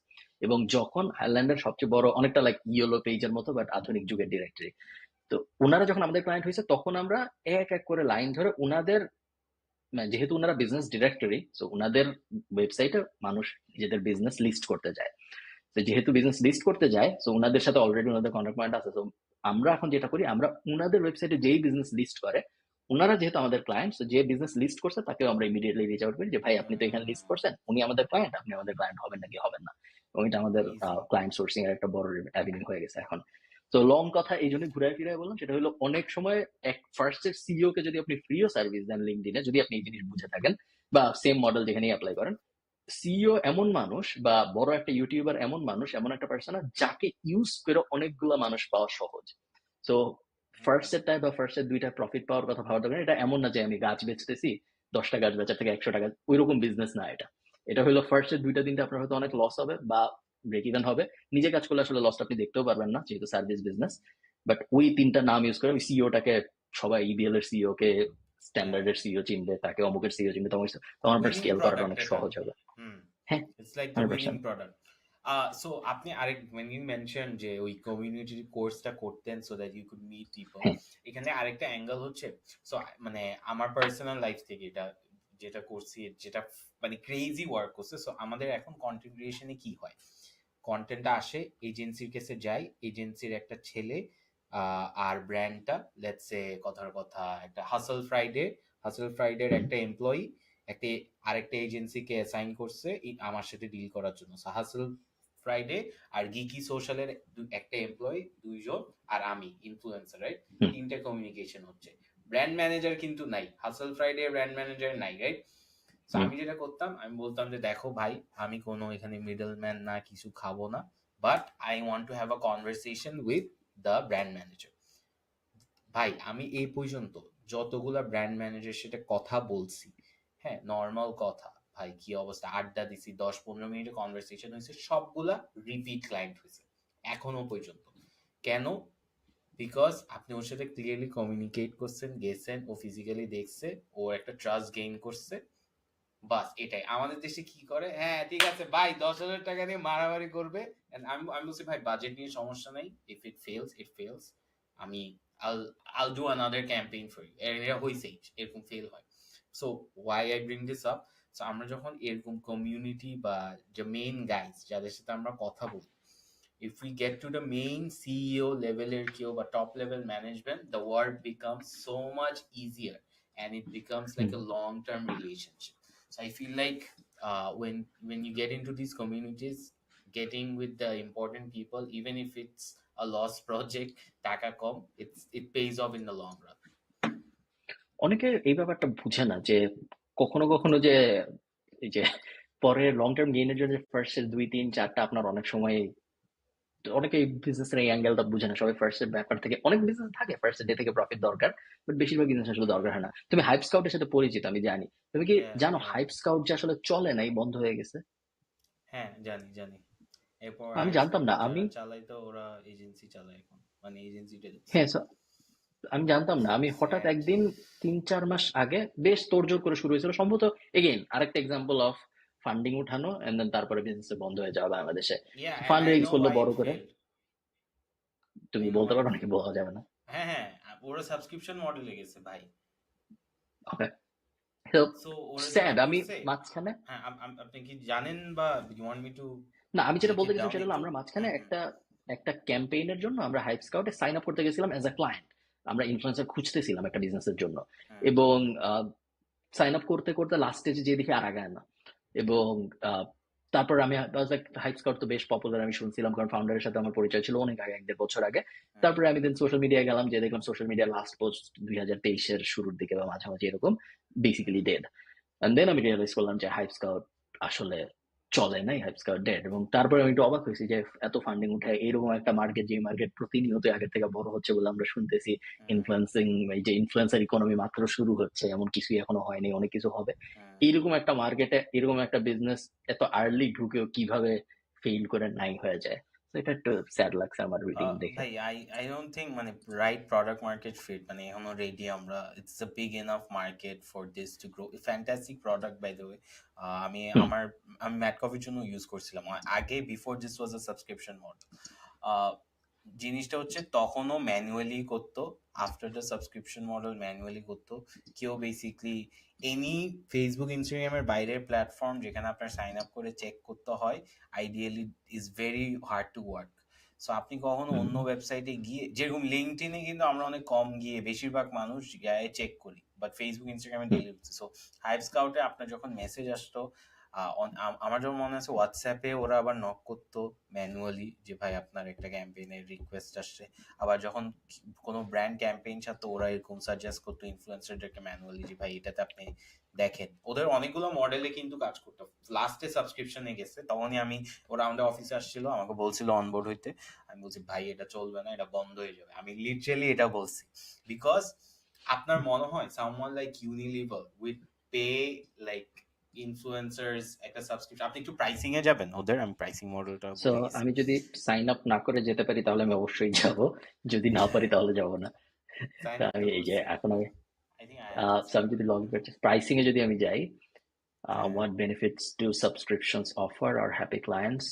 এবং যখন আয়ারল্যান্ডের সবচেয়ে বড়, অনেকটা লাইক ইয়েলো পেজের মতো বাট আধুনিক যুগের ডিরেক্টরি, তো ওনারা যখন আমাদের ক্লায়েন্ট হয়েছে, তখন আমরা এক এক করে লাইন ধরে ওনাদের, যেহেতু ওনারা বিজনেস ডিরেক্টরি, তো ওনাদের ওয়েবসাইটে মানুষ নিজেদের বিজনেস লিস্ট করতে যায়। তো যেহেতু বিজনেস লিস্ট করতে যায়, তো ওনাদের সাথে অলরেডি ওনাদের কন্ট্যাক্ট পয়েন্ট আছে। তো আমরা এখন যেটা করি, আমরা ওনাদের ওয়েবসাইটে যেই বিজনেস লিস্ট করে, ওনারা যেহেতু আমাদের ক্লায়েন্ট, যে বিজনেস লিস্ট করছে তাকে আমরা ইমিডিয়েটলি রিচ আউট করি, যে ভাই আপনি তো এখানে লিস্ট করছেন, উনি আমাদের ক্লায়েন্ট, আপনি আমাদের ক্লায়েন্ট হবেন নাকি হবেন না। এবং এটা আমাদের ইজি। ক্লায়েন্ট সোর্সিং এর একটা বড় অ্যাভিনিউ হয়ে গেছে এখন। তো লং কথা এই জন্য ঘুরায় ফিরায় বললাম, সেটা হলো অনেক সময় এক ফার্স্টের সিইও কে যদি আপনি ফ্রিও সার্ভিস দেন লিঙ্কডইনে, যদি আপনি এই জিনিস বুঝে থাকেন, বা সেম মডেল যেখানেই অ্যাপ্লাই করেন, সিইও এমন মানুষ, বা বড় একটা ইউটিউবার এমন মানুষ, এমন একটা পার্সন যাকে ইউজ করে অনেকগুলো মানুষ পাওয়া সহজ। তো ফার্স্ট এর বা ফার্স্ট এর 2টা প্রফিট পাওয়ার কথা ভাবার দরকার নেই। এটা এমন না যে আমি গাছ বেচতেছি, 10টা গাছ বেচার থেকে 100 টাকা, ওইরকম বিজনেস না এটা। এটা হলো ফার্স্ট এর 2টা-3টা আপনার হয়তো অনেক লস হবে, বা ব্রেক ইভেন হবে, নিজে কাজ করলে আসলে লসটা আপনি দেখতেও পারবেন না, যেহেতু সার্ভিস বিজনেস। বাট ওই 3টা নাম ইউজ করে, ওই সিইওটাকে সবাই, ইবিএল এর সিইও কে স্ট্যান্ডার্ড এর সিইও চিনবে, তাকে অমুকের সিইও চিনবে, তখন আপনার উইনিং স্কেল করাটা প্রোডাক্ট অনেক এটা। সহজ হবে। হুম, হ্যাঁ, it's like the winning 100%। Product. So আপনি আরেক, when you mentioned যে ওই কমিউনিটি কোর্সটা করতেন so that you could meet people, হ্যাঁ, এখানে আরেকটা অ্যাঙ্গেল হচ্ছে, সো মানে আমার পার্সোনাল লাইফ থেকে এটা যেটা করছি, যেটা মানে ক্রেজি ওয়ার্ক করছে। সো আমাদের এখন কন্টেন্ট ক্রিয়েশনে কি হয়, কন্টেন্টটা আসে, এজেন্সির কাছে যায়, এজেন্সির একটা ছেলে আর ব্র্যান্ডটা, লেটস সে কথার কথা একটা হাসল ফ্রাইডের একটা এমপ্লয়ি একটা আরেকটা এজেন্সিকে অ্যাসাইন করছে আমার সাথে ডিল করার জন্য। হাসেল ফ্রাইডে আর গিকি সোশ্যালের একটা এমপ্লয়ি, 2 জন, আর আমি ইনফ্লুয়েন্সার, রাইট? হুম। 3টা কমিউনিকেশন হচ্ছে। ব্র্যান্ড ম্যানেজার কিন্তু নাই, হাসেল ফ্রাইডে ব্র্যান্ড ম্যানেজার নাই, রাইট? সো হুম। আমি যেটা করতাম, আমি বলতাম যে দেখো ভাই, আমি কোনো এখানে মিডল ম্যান না, কিছু খাবো না, but I want to have a conversation with the brand manager. ভাই আমি এই পর্যন্ত যতগুলা ব্র্যান্ড ম্যানেজার সাথে কথা বলছি, হ্যাঁ, নর্মাল কথা, ভাই কি অবস্থা, আড্ডা দিছি, 10-15 মিনিটের কনভারসেশন হয়েছে, সবগুলা রিপিট ক্লায়েন্ট হয়েছে এখনো পর্যন্ত। কেন? বিকজ আপনি ওর সাথে ক্লিয়ারলি কমিউনিকেট করছেন, গেছেন, ও ফিজিক্যালি দেখছে, ও একটা ট্রাস্ট গেইন করছে, বাস এটাই। আমাদের দেশে কি করে, হ্যাঁ ঠিক আছে ভাই 10,000 টাকা নিয়ে মারামারি করবে, and আমি বলছি ভাই বাজেট নিয়ে সমস্যা নাই, if it fails it fails, আমি I'll do another campaign for you, এরা হইছেই এরকম ফেল হয়। So why I bring this up, so আমরা যখন এরকম কমিউনিটি বা যে মেইন গাইজ যাদের সাথে আমরা কথা বলি, if we get to the main CEO level কেউ বা top level management, the work becomes so much easier and it becomes like a long term relationship. So I feel like when you get into these communities, getting with the important people, even if it's a lost project, taka kom, it pays off in the long run. অনেকে এই ব্যাপারটা বুঝে না যে কখনো কখনো যে এই যে পরে লং টার্ম গেইনের জন্য ফার্স্ট এর 2-3-4টা আপনার অনেক সময় অনেকে বিজনেস এর এই অ্যাঙ্গেলটা বুঝে না। সবাই ফার্স্ট এর ব্যাপার থেকে, অনেক বিজনেস থাকে ফার্স্ট ডে থেকে প্রফিট দরকার, বাট বেশিরভাগ বিজনেস আসলে দরকার হয় না। তুমি হাইপ স্কাউটের সাথে পরিচিত আমি জানি, তুমি কি Yeah, জানো yeah. হাইপ স্কাউট যে আসলে চলে নাই, বন্ধ হয়ে গেছে? হ্যাঁ জানি। এরপর আমি হাইপ জানতাম না। স্কাউট আমি যারা চালায় তো ওরা এজেন্সি চালায় এখন, মানে এজেন্সিটা দিচ্ছে। হ্যাঁ, আমি জানতাম না। আমি হঠাৎ স্যাড। একদিন 3-4 মাস আগে বেশ তোড়জোড় করে শুরু হয়েছিল সম্ভবত, এগেইন আরেকটা এক্সাম্পল অফ ফান্ডিং উঠানো এন্ড দেন তারপরে বিজনেস বন্ধ হয়ে যাওয়া বাংলাদেশে। Yeah, and fund I raise know করলো why বড় it করে। failed. তুমি I know বলতে why পারো it নাকি? failed. বলা যাবে না? হ্যাঁ ওরা সাবস্ক্রিপশন মডেলে গেছে ভাই। ওকে, তো সো ওরা যেটা স্যাড। আমি করছে, মাঝখানে, হ্যাঁ আপনি কি জানেন বা ইউ ওয়ান্ট মি টু না আমি যেটা ব্রেক বলতে ইট গেছিলাম ডাউন সেটা হলো একটু? আমরা মাঝখানে একটা একটা ক্যাম্পেইনের জন্য আমরা হাইপ স্কাউটে সাইন আপ করতে গেছিলাম অ্যাজ আ ক্লায়েন্ট। আমরা ইনফ্লুয়েন্সার খুঁজতেছিলাম একটা বিজনেসের জন্য, হুম, এবং সাইন আপ করতে করতে লাস্ট স্টেজে যে দেখি আর আগায় না। এবং তারপর আমি হাইপ স্কাউট তো বেশ পপুলার আমি শুনছিলাম, কারণ ফাউন্ডারের সাথে আমার পরিচয় ছিল অনেক আগে, 1-1.5 বছর আগে। হুম, তারপরে আমি দেন সোশ্যাল মিডিয়ায় গেলাম, যে দেখলাম সোশ্যাল মিডিয়া লাস্ট পোস্ট 2023-এর শুরুর দিকে বা মাঝামাঝি এরকম, বেসিক্যালি ডেড। এন্ড দেন আমি রিয়েলাইজ করলাম যে হাইপ স্কাউট আসলে চলে নাই, হাইপ স্কাউট ডেড। এবং তারপরে আমি একটু অবাক হয়েছি যে এত ফান্ডিং উঠে এরকম একটা মার্কেট, যে মার্কেট প্রতিনিয়ত আগের থেকে বড় হচ্ছে বলে আমরা শুনতেছি, হুম, ইনফ্লুয়েন্সিং, এই যে ইনফ্লুয়েন্সার ইকোনমি মাত্র শুরু হচ্ছে, এমন কিছুই এখনো হয়নি, অনেক কিছু হবে। হুম। এইরকম একটা মার্কেটে এরকম একটা বিজনেস এত আর্লি ঢুকেও কিভাবে ফেইল করে নাই হয়ে যায়, তো এটা একটু স্যাড লাগছে আমার রিডিং দেখে। ভাই আই ডোন্ট থিঙ্ক মানে রাইট প্রোডাক্ট মার্কেট ফিট মানে এখনো রেডি আমরা, it's a big enough market for this to grow. Fantastic product by the way. আমি হুম। আমি ম্যাট কফির জন্য ইউজ করছিলাম আগে, before this was a subscription model. জিনিসটা হচ্ছে তখনও ম্যানুয়ালি করতো, after the subscription model manually করতো কেউ। বেসিকলি এনি ফেসবুক ইনস্টাগ্রামের বাইরের প্ল্যাটফর্ম যেখানে আপনার সাইন আপ করে চেক করতে হয়, ideally is very hard to work. So আপনি কখনো অন্য ওয়েবসাইটে গিয়ে, যেরকম লিঙ্কডইনে কিন্তু আমরা অনেক কম গিয়ে, বেশিরভাগ মানুষ গায়ে চেক করি, বাট ফেসবুক ইনস্টাগ্রামে ডেলি হচ্ছে। সো হাইপ স্কাউটে আপনার যখন মেসেজ আসতো, আমার যখন মনে আছে হোয়াটসঅ্যাপে ওরা আবার নক করতো ম্যানুয়ালি যে ভাই আপনার একটা ক্যাম্পেইনের রিকোয়েস্ট আসছে। আবার যখন কোনো ব্র্যান্ড ক্যাম্পেইন ছাড়তো ওরা এরকম সাজেস্ট করতো ইনফ্লুয়েন্সারদেরকে ম্যানুয়ালি যে ভাই এটাতে আপনি দেখেন। ওদের অনেকগুলো মডেলে কিন্তু কাজ করতো। লাস্টে সাবস্ক্রিপশনে গেছে, তখনই আমি, ওরা আমাদের অফিসে আসছিল, আমাকে বলছিল অনবোর্ড হইতে। আমি বলছি ভাই এটা চলবে না, এটা বন্ধ হয়ে যাবে। আমি লিটারালি এটা বলছি, বিকজ আপনার মনে হয় someone like Unilever with pay like influencers একটা সাবস্ক্রিপশন, আপনি একটু প্রাইসিং এ যাবেন ওদের, আমি প্রাইসিং মডেলটা সো ভুলে গেছি। আমি যদি সাইন আপ না করে যেতে পারি তাহলে আমি অবশ্যই যাব, যদি না পারি তাহলে যাব না। সাইন তো আপ আমি তো এই যে করছি, এখন আমি I think I have so আমি যদি লগ ইন করছি, প্রাইসিং এ যদি আমি যাই, হ্যাঁ what benefits do subscriptions offer our happy clients?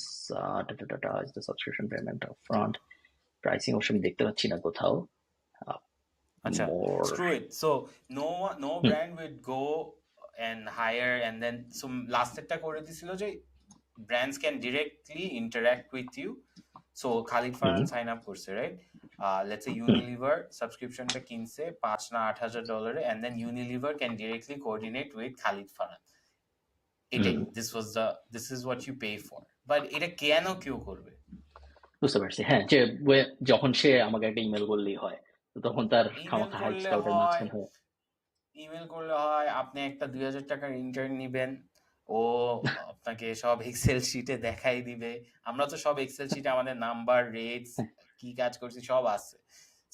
Is the subscription payment upfront? Pricing অবশ্য আমি দেখতে পাচ্ছি না কোথাও। আচ্ছা, More. screw it. So no brand would go and hire and then, so লাস্টেরটা করে দিছিল যে brands can directly interact with you. So Khalid Farhan sign up করছে, right? let's say Unilever সাবস্ক্রিপশনটা কিনছে $5,000 না $8,000 and then Unilever can directly coordinate with Khalid Farhan. এটাই this is what you pay for, but এটা কেন কেউ করবে? বুঝতে পারছি, হ্যাঁ, যে যখন সে আমাকে একটা ইমেল করলেই হয়, তো তখন তার খামাখা হাইপ স্কাউটের মাঝখানে হয়। ইমেল করলে হয়, আপনি একটা 2,000 টাকার ইন্টার্ন নিবেন, ও আপনাকে সব এক্সেল শিটে দেখাই দিবে। আমরা তো সব এক্সেল শিটে আমাদের নাম্বার, রেটস, কি কাজ করছি সব আছে।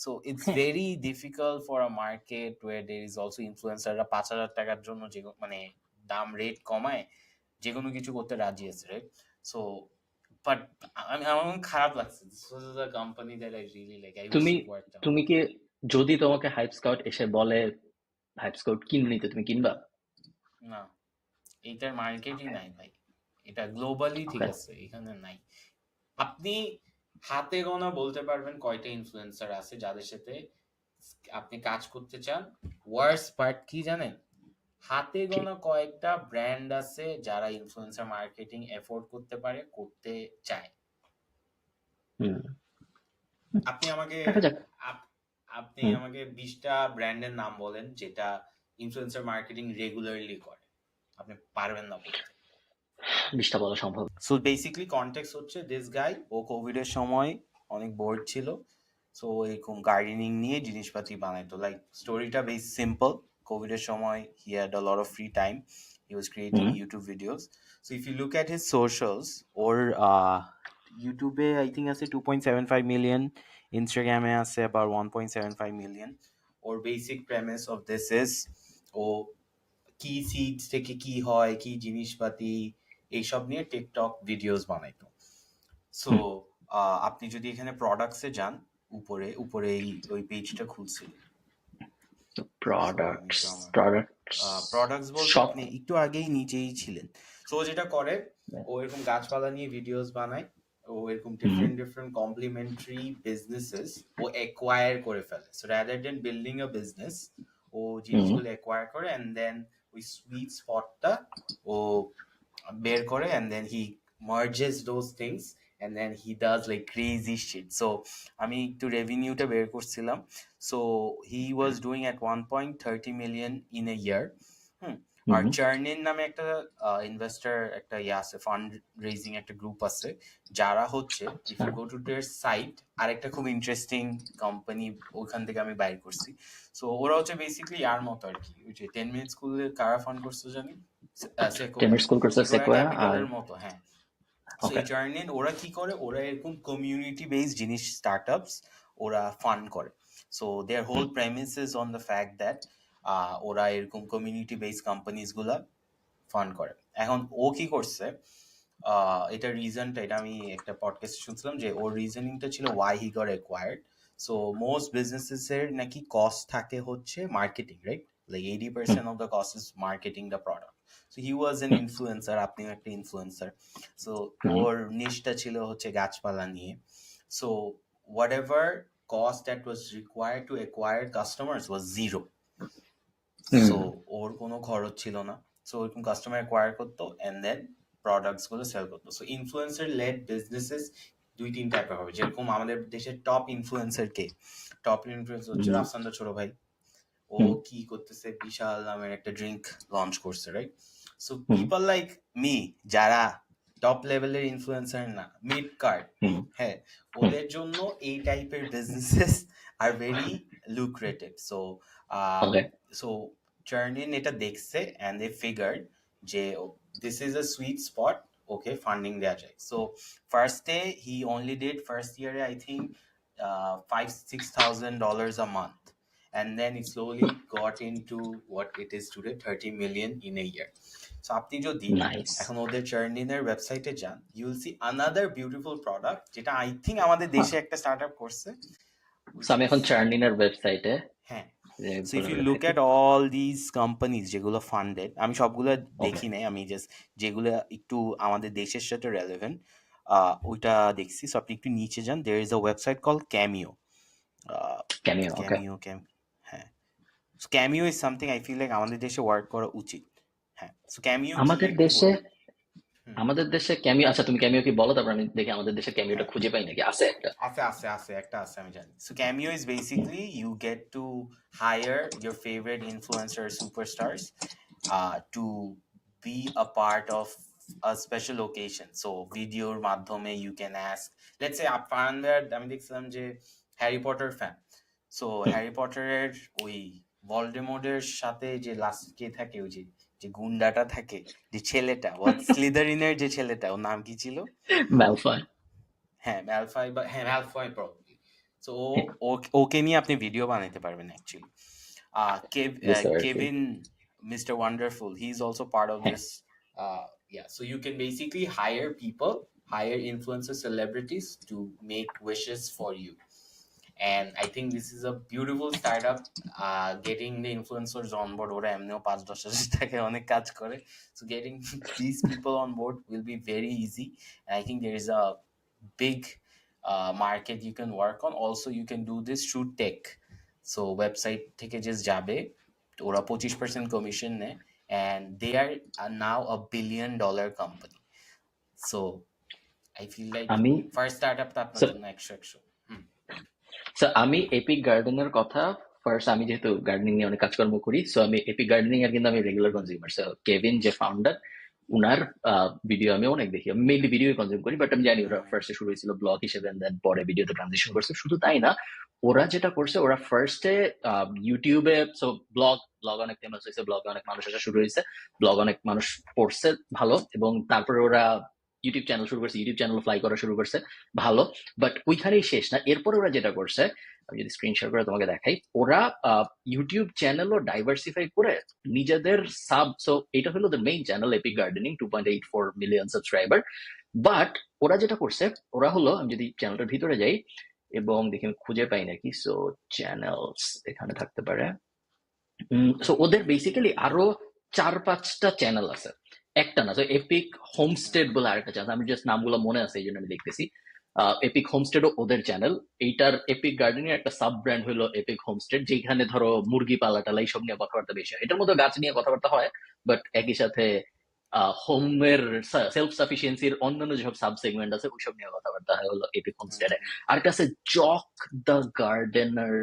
So it's very difficult for a market where there is also ইনফ্লুয়েন্সাররা 5,000 টাকার জন্য যে মানে দাম রেট কমায় যে কোনো কিছু করতে রাজি আছে, রাইট? সো বাট আমার খারাপ লাগছে। This was a company that I really like. I wish it worked out. তুমি কি, যদি তোমাকে হাইপ স্কাউট এসে বলে হাইপ স্কাউট কিনে নিতে, তুমি কিনবা? না, এইটার মার্কেটই নাই ভাই। এটা গ্লোবালি ঠিক আছে, এখানে নাই। আপনি হাতে গোনা বলতে পারবেন কয়টা ইনফ্লুয়েন্সার আছে যাদের সাথে আপনি কাজ করতে চান। ওয়ার্স্ট পার্ট কি জানেন? হাতে গোনা কয়েকটা ব্র্যান্ড আছে যারা ইনফ্লুয়েন্সার মার্কেটিং এফোর্ড করতে পারে, করতে চায়। আপনি আমাকে 20টা ব্র্যান্ডের নাম বলেন যেটা ইনফ্লুয়েন্সার মার্কেটিং রেগুলারলি করে। আপনি পারবেন না বলতে। 20টা বলা সম্ভব। সো বেসিক্যালি কনটেক্সট হচ্ছে দিস গাই, ও কোভিড এর সময় অনেক বোর্ড ছিল, সো এরকম গার্ডেনিং নিয়ে জিনিসপাতি বানাইতো। লাইক স্টোরিটা বেশ সিম্পল। কোভিড এর সময় he had a lot of free time, he was creating YouTube videos. So if you look at his socials, ওর ইউটিউবে আই থিঙ্ক আছে 2.75 মিলিয়ন, ইনস্টাগ্রামে আছে about 1.75 মিলিয়ন। ওর basic premise of this is ও কি সিডস থেকে কি হয়, কি জিনিসপাতি, এইসব নিয়ে টিকটক ভিডিওস বানাইতো। সো আপনি যদি এখানে প্রোডাক্টসে যান, উপরে ওই পেজটা খুলছিল। প্রোডাক্টস বলতে আপনি একটু আগেই নিচেই ছিলেন। সো যেটা করে, ও এরকম গাছপালা নিয়ে ভিডিওস বানায়, ও এরকম ডিফারেন্ট কমপ্লিমেন্টারি বিজনেসেস ও অ্যাকোয়ার করে ফেলে। So rather than building a business, ও জিনিসগুলো অ্যাকোয়ার করে এন্ড দেন ওই সুইট স্পটটা ও বের করে and then he merges those things and then he does like crazy shit. So আমি একটু রেভিনিউটা বের করছিলাম। So he was doing at 1.30 million in a year. আর চার্নিন নামে একটা ইনভেস্টর, একটা আছে, ফান্ড রেজিং একটা গ্রুপ আছে, যারা হচ্ছে if you go to their site, আর একটা খুব ইন্টারেস্টিং কোম্পানি ওখান থেকে আমি বাইর করছি। সো ওরা হচ্ছে বেসিক্যালি আর মতো আর কি, ওই যে 10 মিনিট স্কুলে কারা ফান্ড করছো জানি, মতো। হ্যাঁ, চার্নিন ওরা কি করে, ওরা এরকম কমিউনিটি বেসড জিনিস স্টার্টআপস ওরা ফান্ড করে। So their whole premise is on the fact that ওরা এরকম কমিউনিটি বেসড কোম্পানিজ গুলা ফান্ড করে। এখন ও কি করছে, এটা রিজনটা, এটা আমি একটা পডকাস্ট শুনছিলাম যে ওর রিজনিংটা ছিল why he got acquired. So most businesses এর নাকি কস্ট থাকে হচ্ছে marketing, right? Like 80% of the cost is marketing the product. So he was an influencer, আপনিও একটা ইনফ্লুয়েন্সার। সো ওর নিশটা ছিল হচ্ছে গাছপালা নিয়ে। So whatever cost that was required to acquire customers was zero. So ওর কোনো খরচ ছিল না। সো ওরকম কাস্টমার অ্যাকোয়ার করতো and then প্রোডাক্টস গুলো সেল করতো। সো ইনফ্লুয়েন্সার লেড বিজনেসেস 2-3 টাইপের হবে। যেরকম আমাদের দেশের টপ ইনফ্লুয়েন্সার কে? টপ ইনফ্লুয়েন্সার হচ্ছে রাফসানদার ছোট ভাই। ও কি করতেছে, বিশাল নামের একটা ড্রিঙ্ক লঞ্চ করছে, right? So people like me, যারা টপ লেভেলের ইনফ্লুয়েন্সার না, মিড কার্ড, হ্যাঁ, ওদের জন্য এই টাইপের businesses are very lucrative. So চার্নিন এটা দেখছে and they figured যে this is a sweet spot, okay funding দেওয়া যায়। সো ফার্স্টে he only did first year I think $5,000-6,000 a month, and then it slowly got into what it is today, 30 million in a year. So আপনি যদি এখন ওদের চার্নিনের ওয়েবসাইটে যান, you will see another beautiful product যেটা I think আমাদের দেশে একটা স্টার্টআপ করছে। আমি এখন চার্নিনের ওয়েবসাইটে, হ্যাঁ, so if you look at all these companies যেগুলো ফান্ডেড, আমি সবগুলো দেখি নাই, আমি জাস্ট যেগুলো একটু আমাদের দেশের সাথে রেলেভেন্ট ওইটা দেখছি। সো আপনি একটু নিচে যান, there is a website called Cameo. হ্যাঁ, so Cameo is something I feel like আমাদের দেশে ওয়ার্ক করা উচিত। হ্যাঁ, so Cameo আমাদের দেশে আমাদের দেশে ক্যামিও, আচ্ছা তুমি ক্যামিও কি বলো, তারপর আমি দেখি আমাদের দেশে ক্যামিওটা খুঁজে পাই নাকি আছে একটা। একটা আছে আমি জানি। So Cameo is basically you get to hire your favorite influencer superstars to be a part of a special occasion. So ভিডিওর মাধ্যমে you can ask, let's say Farhan ভাইয়ার আমি দেখছিলাম যে Harry Potter fan, so Harry পটারের ওই ভলডেমর্টের সাথে যে লাস্ট কে থাকে, ওই যে গুন্ডাটা থাকে, যে ছেলেটা স্লিদারিনের যে ছেলেটা, ওর নাম কি ছিল? ম্যালফয়। হ্যাঁ ম্যালফয়, বা হ্যাঁ ম্যালফয় প্রবাবলি। সো ওকে নিয়ে আপনি ভিডিও বানাইতে পারবেন অ্যাকচুয়ালি। বুঝতে পারছি। Kevin, Mr. Wonderful, he's also part of this. Yeah, so you can basically hire influencer celebrities to make wishes for you. And I think this is a beautiful startup. Getting the influencers on board, ওরা এমনিও 5-10 টাকায় অনেক কাজ করে, so getting these people on board will be very easy. And I think there is a big market you can work on. Also you can do this through tech, so website থেকে just যাবে, ওরা 25% commission নেয়, and they are now a $1 billion company. So I feel like আমি first startup টা আপনার জন্য 100 so আমি epic গার্ডেনের কথা ফার্স্ট, আমি যেহেতু গার্ডেনিং নিয়ে অনেক কাজকর্ম করি, সো আমি এপিক গার্ডেনিং এর কিন্তু আমি রেগুলার কনজিউমার। সো কেভিন যে ফাউন্ডার, উনার ভিডিও আমি অনেক দেখি, আমি মেইনলি ভিডিও কনজিউম করি, বাট আমি জানি ওরা ফার্স্টে শুরু হয়েছিল ব্লগ হিসেবে, দেন পরে ভিডিওতে ট্রানজিশন করছে। শুধু তাই না, ওরা যেটা করছে, ওরা ফার্স্টে ইউটিউবে, সো ব্লগ অনেক ফেমাস হয়েছে, ব্লগে অনেক মানুষ আসা শুরু হয়েছে, ব্লগ অনেক মানুষ পড়ছে ভালো, এবং তারপরে ওরা ইউটিউব চ্যানেল শুরু করছে, ইউটিউব চ্যানেল ফ্লাই করা শুরু করছে ভালো। বাট ওইখানেই শেষ না, এরপরে ওরা যেটা করছে, আমি যদি স্ক্রিন শেয়ার করে তোমাকে দেখাই, ওরা ইউটিউব চ্যানেলও ডাইভার্সিফাই করে নিজেদের সাব, সো এটা হলো the main channel epic gardening, 2.84 million subscriber. But ওরা যেটা করছে, ওরা হলো, আমি যদি চ্যানেলটার ভিতরে যাই এবং দেখি আমি খুঁজে পাই নাকি, সো চ্যানেলস এখানে থাকতে পারে। সো ওদের বেসিক্যালি আরো 4-5টা চ্যানেল আছে, একটা না। এপিক হোমস্টেড বলে আরেকটা চ্যানেল, আমি জাস্ট নামগুলো মনে আছে এই জন্য আমি দেখতেছি। এপিক হোমস্টেডও ওদের চ্যানেল। এইটার এপিক গার্ডেনিং একটা সাব ব্র্যান্ড হলো এপিক হোমস্টেড, যেখানে ধরো মুরগি পালা টালা এইসব নিয়ে কথাবার্তা বেশি হয়। এটার মধ্যে গাছ নিয়ে কথাবার্তা হয়, বাট একই সাথে হোমের সেলফ সাফিসিয়েন্সির অন্যান্য যেসব সাব সেগমেন্ট আছে ওইসব নিয়ে কথাবার্তা হয় হলো এপিক হোমস্টেডে। আর একটা আছে জক দ্য গার্ডেনার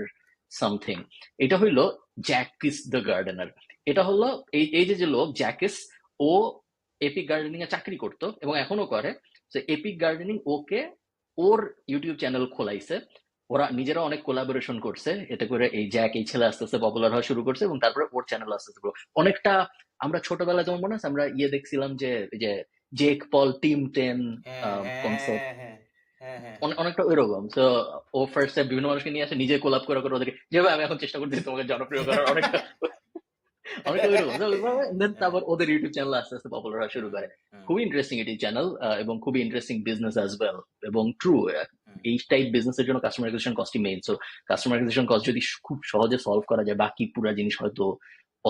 সামথিং, এটা হইলো জ্যাকিস দ্য গার্ডেনার। এটা হলো এই যে লোক জ্যাকিস, ও এপিক গার্ডেনিং এ চাকরি করতো এবং এখনো করে। তো এপিক গার্ডেনিং ওকে ওর ইউটিউব চ্যানেল খোলাইছে, ওরা নিজেরা অনেক কোলাবোরেশন করছে, এতে করে এই জ্যাক এই ছেলে আস্তে আস্তে পপুলার হওয়া শুরু করছে, এবং তারপরে ওর চ্যানেল আস্তে আস্তে অনেকটা, আমরা ছোটবেলায় যেমন মনে আছে আমরা দেখছিলাম যে জেক পল টিম 10 কনসেপ্ট, অনেকটা ওইরকম। তো ও ফার্স্ট বিভিন্ন মানুষকে নিয়ে আসে, নিজে কোলাপ করে করে ওদেরকে, যেভাবে আমি এখন চেষ্টা করতেছি তোমাকে জনপ্রিয় করার, অনেকটা তারপর ওদের ইউটিউব চ্যানেল আস্তে আস্তে পপুলার হওয়া শুরু করে। খুবই ইন্টারেস্টিং এটি চ্যানেল, এবং খুবই ইন্টারেস্টিং বিজনেস অ্যাজ ওয়েল। এবং ট্রু, এই টাইপ বিজনেসের জন্য কাস্টমার অ্যাকুইজিশন কস্টই মেইন। সো কাস্টমার অ্যাকুইজিশন কস্ট যদি খুব সহজে সলভ করা যায়, বাকি পুরো জিনিস হয়তো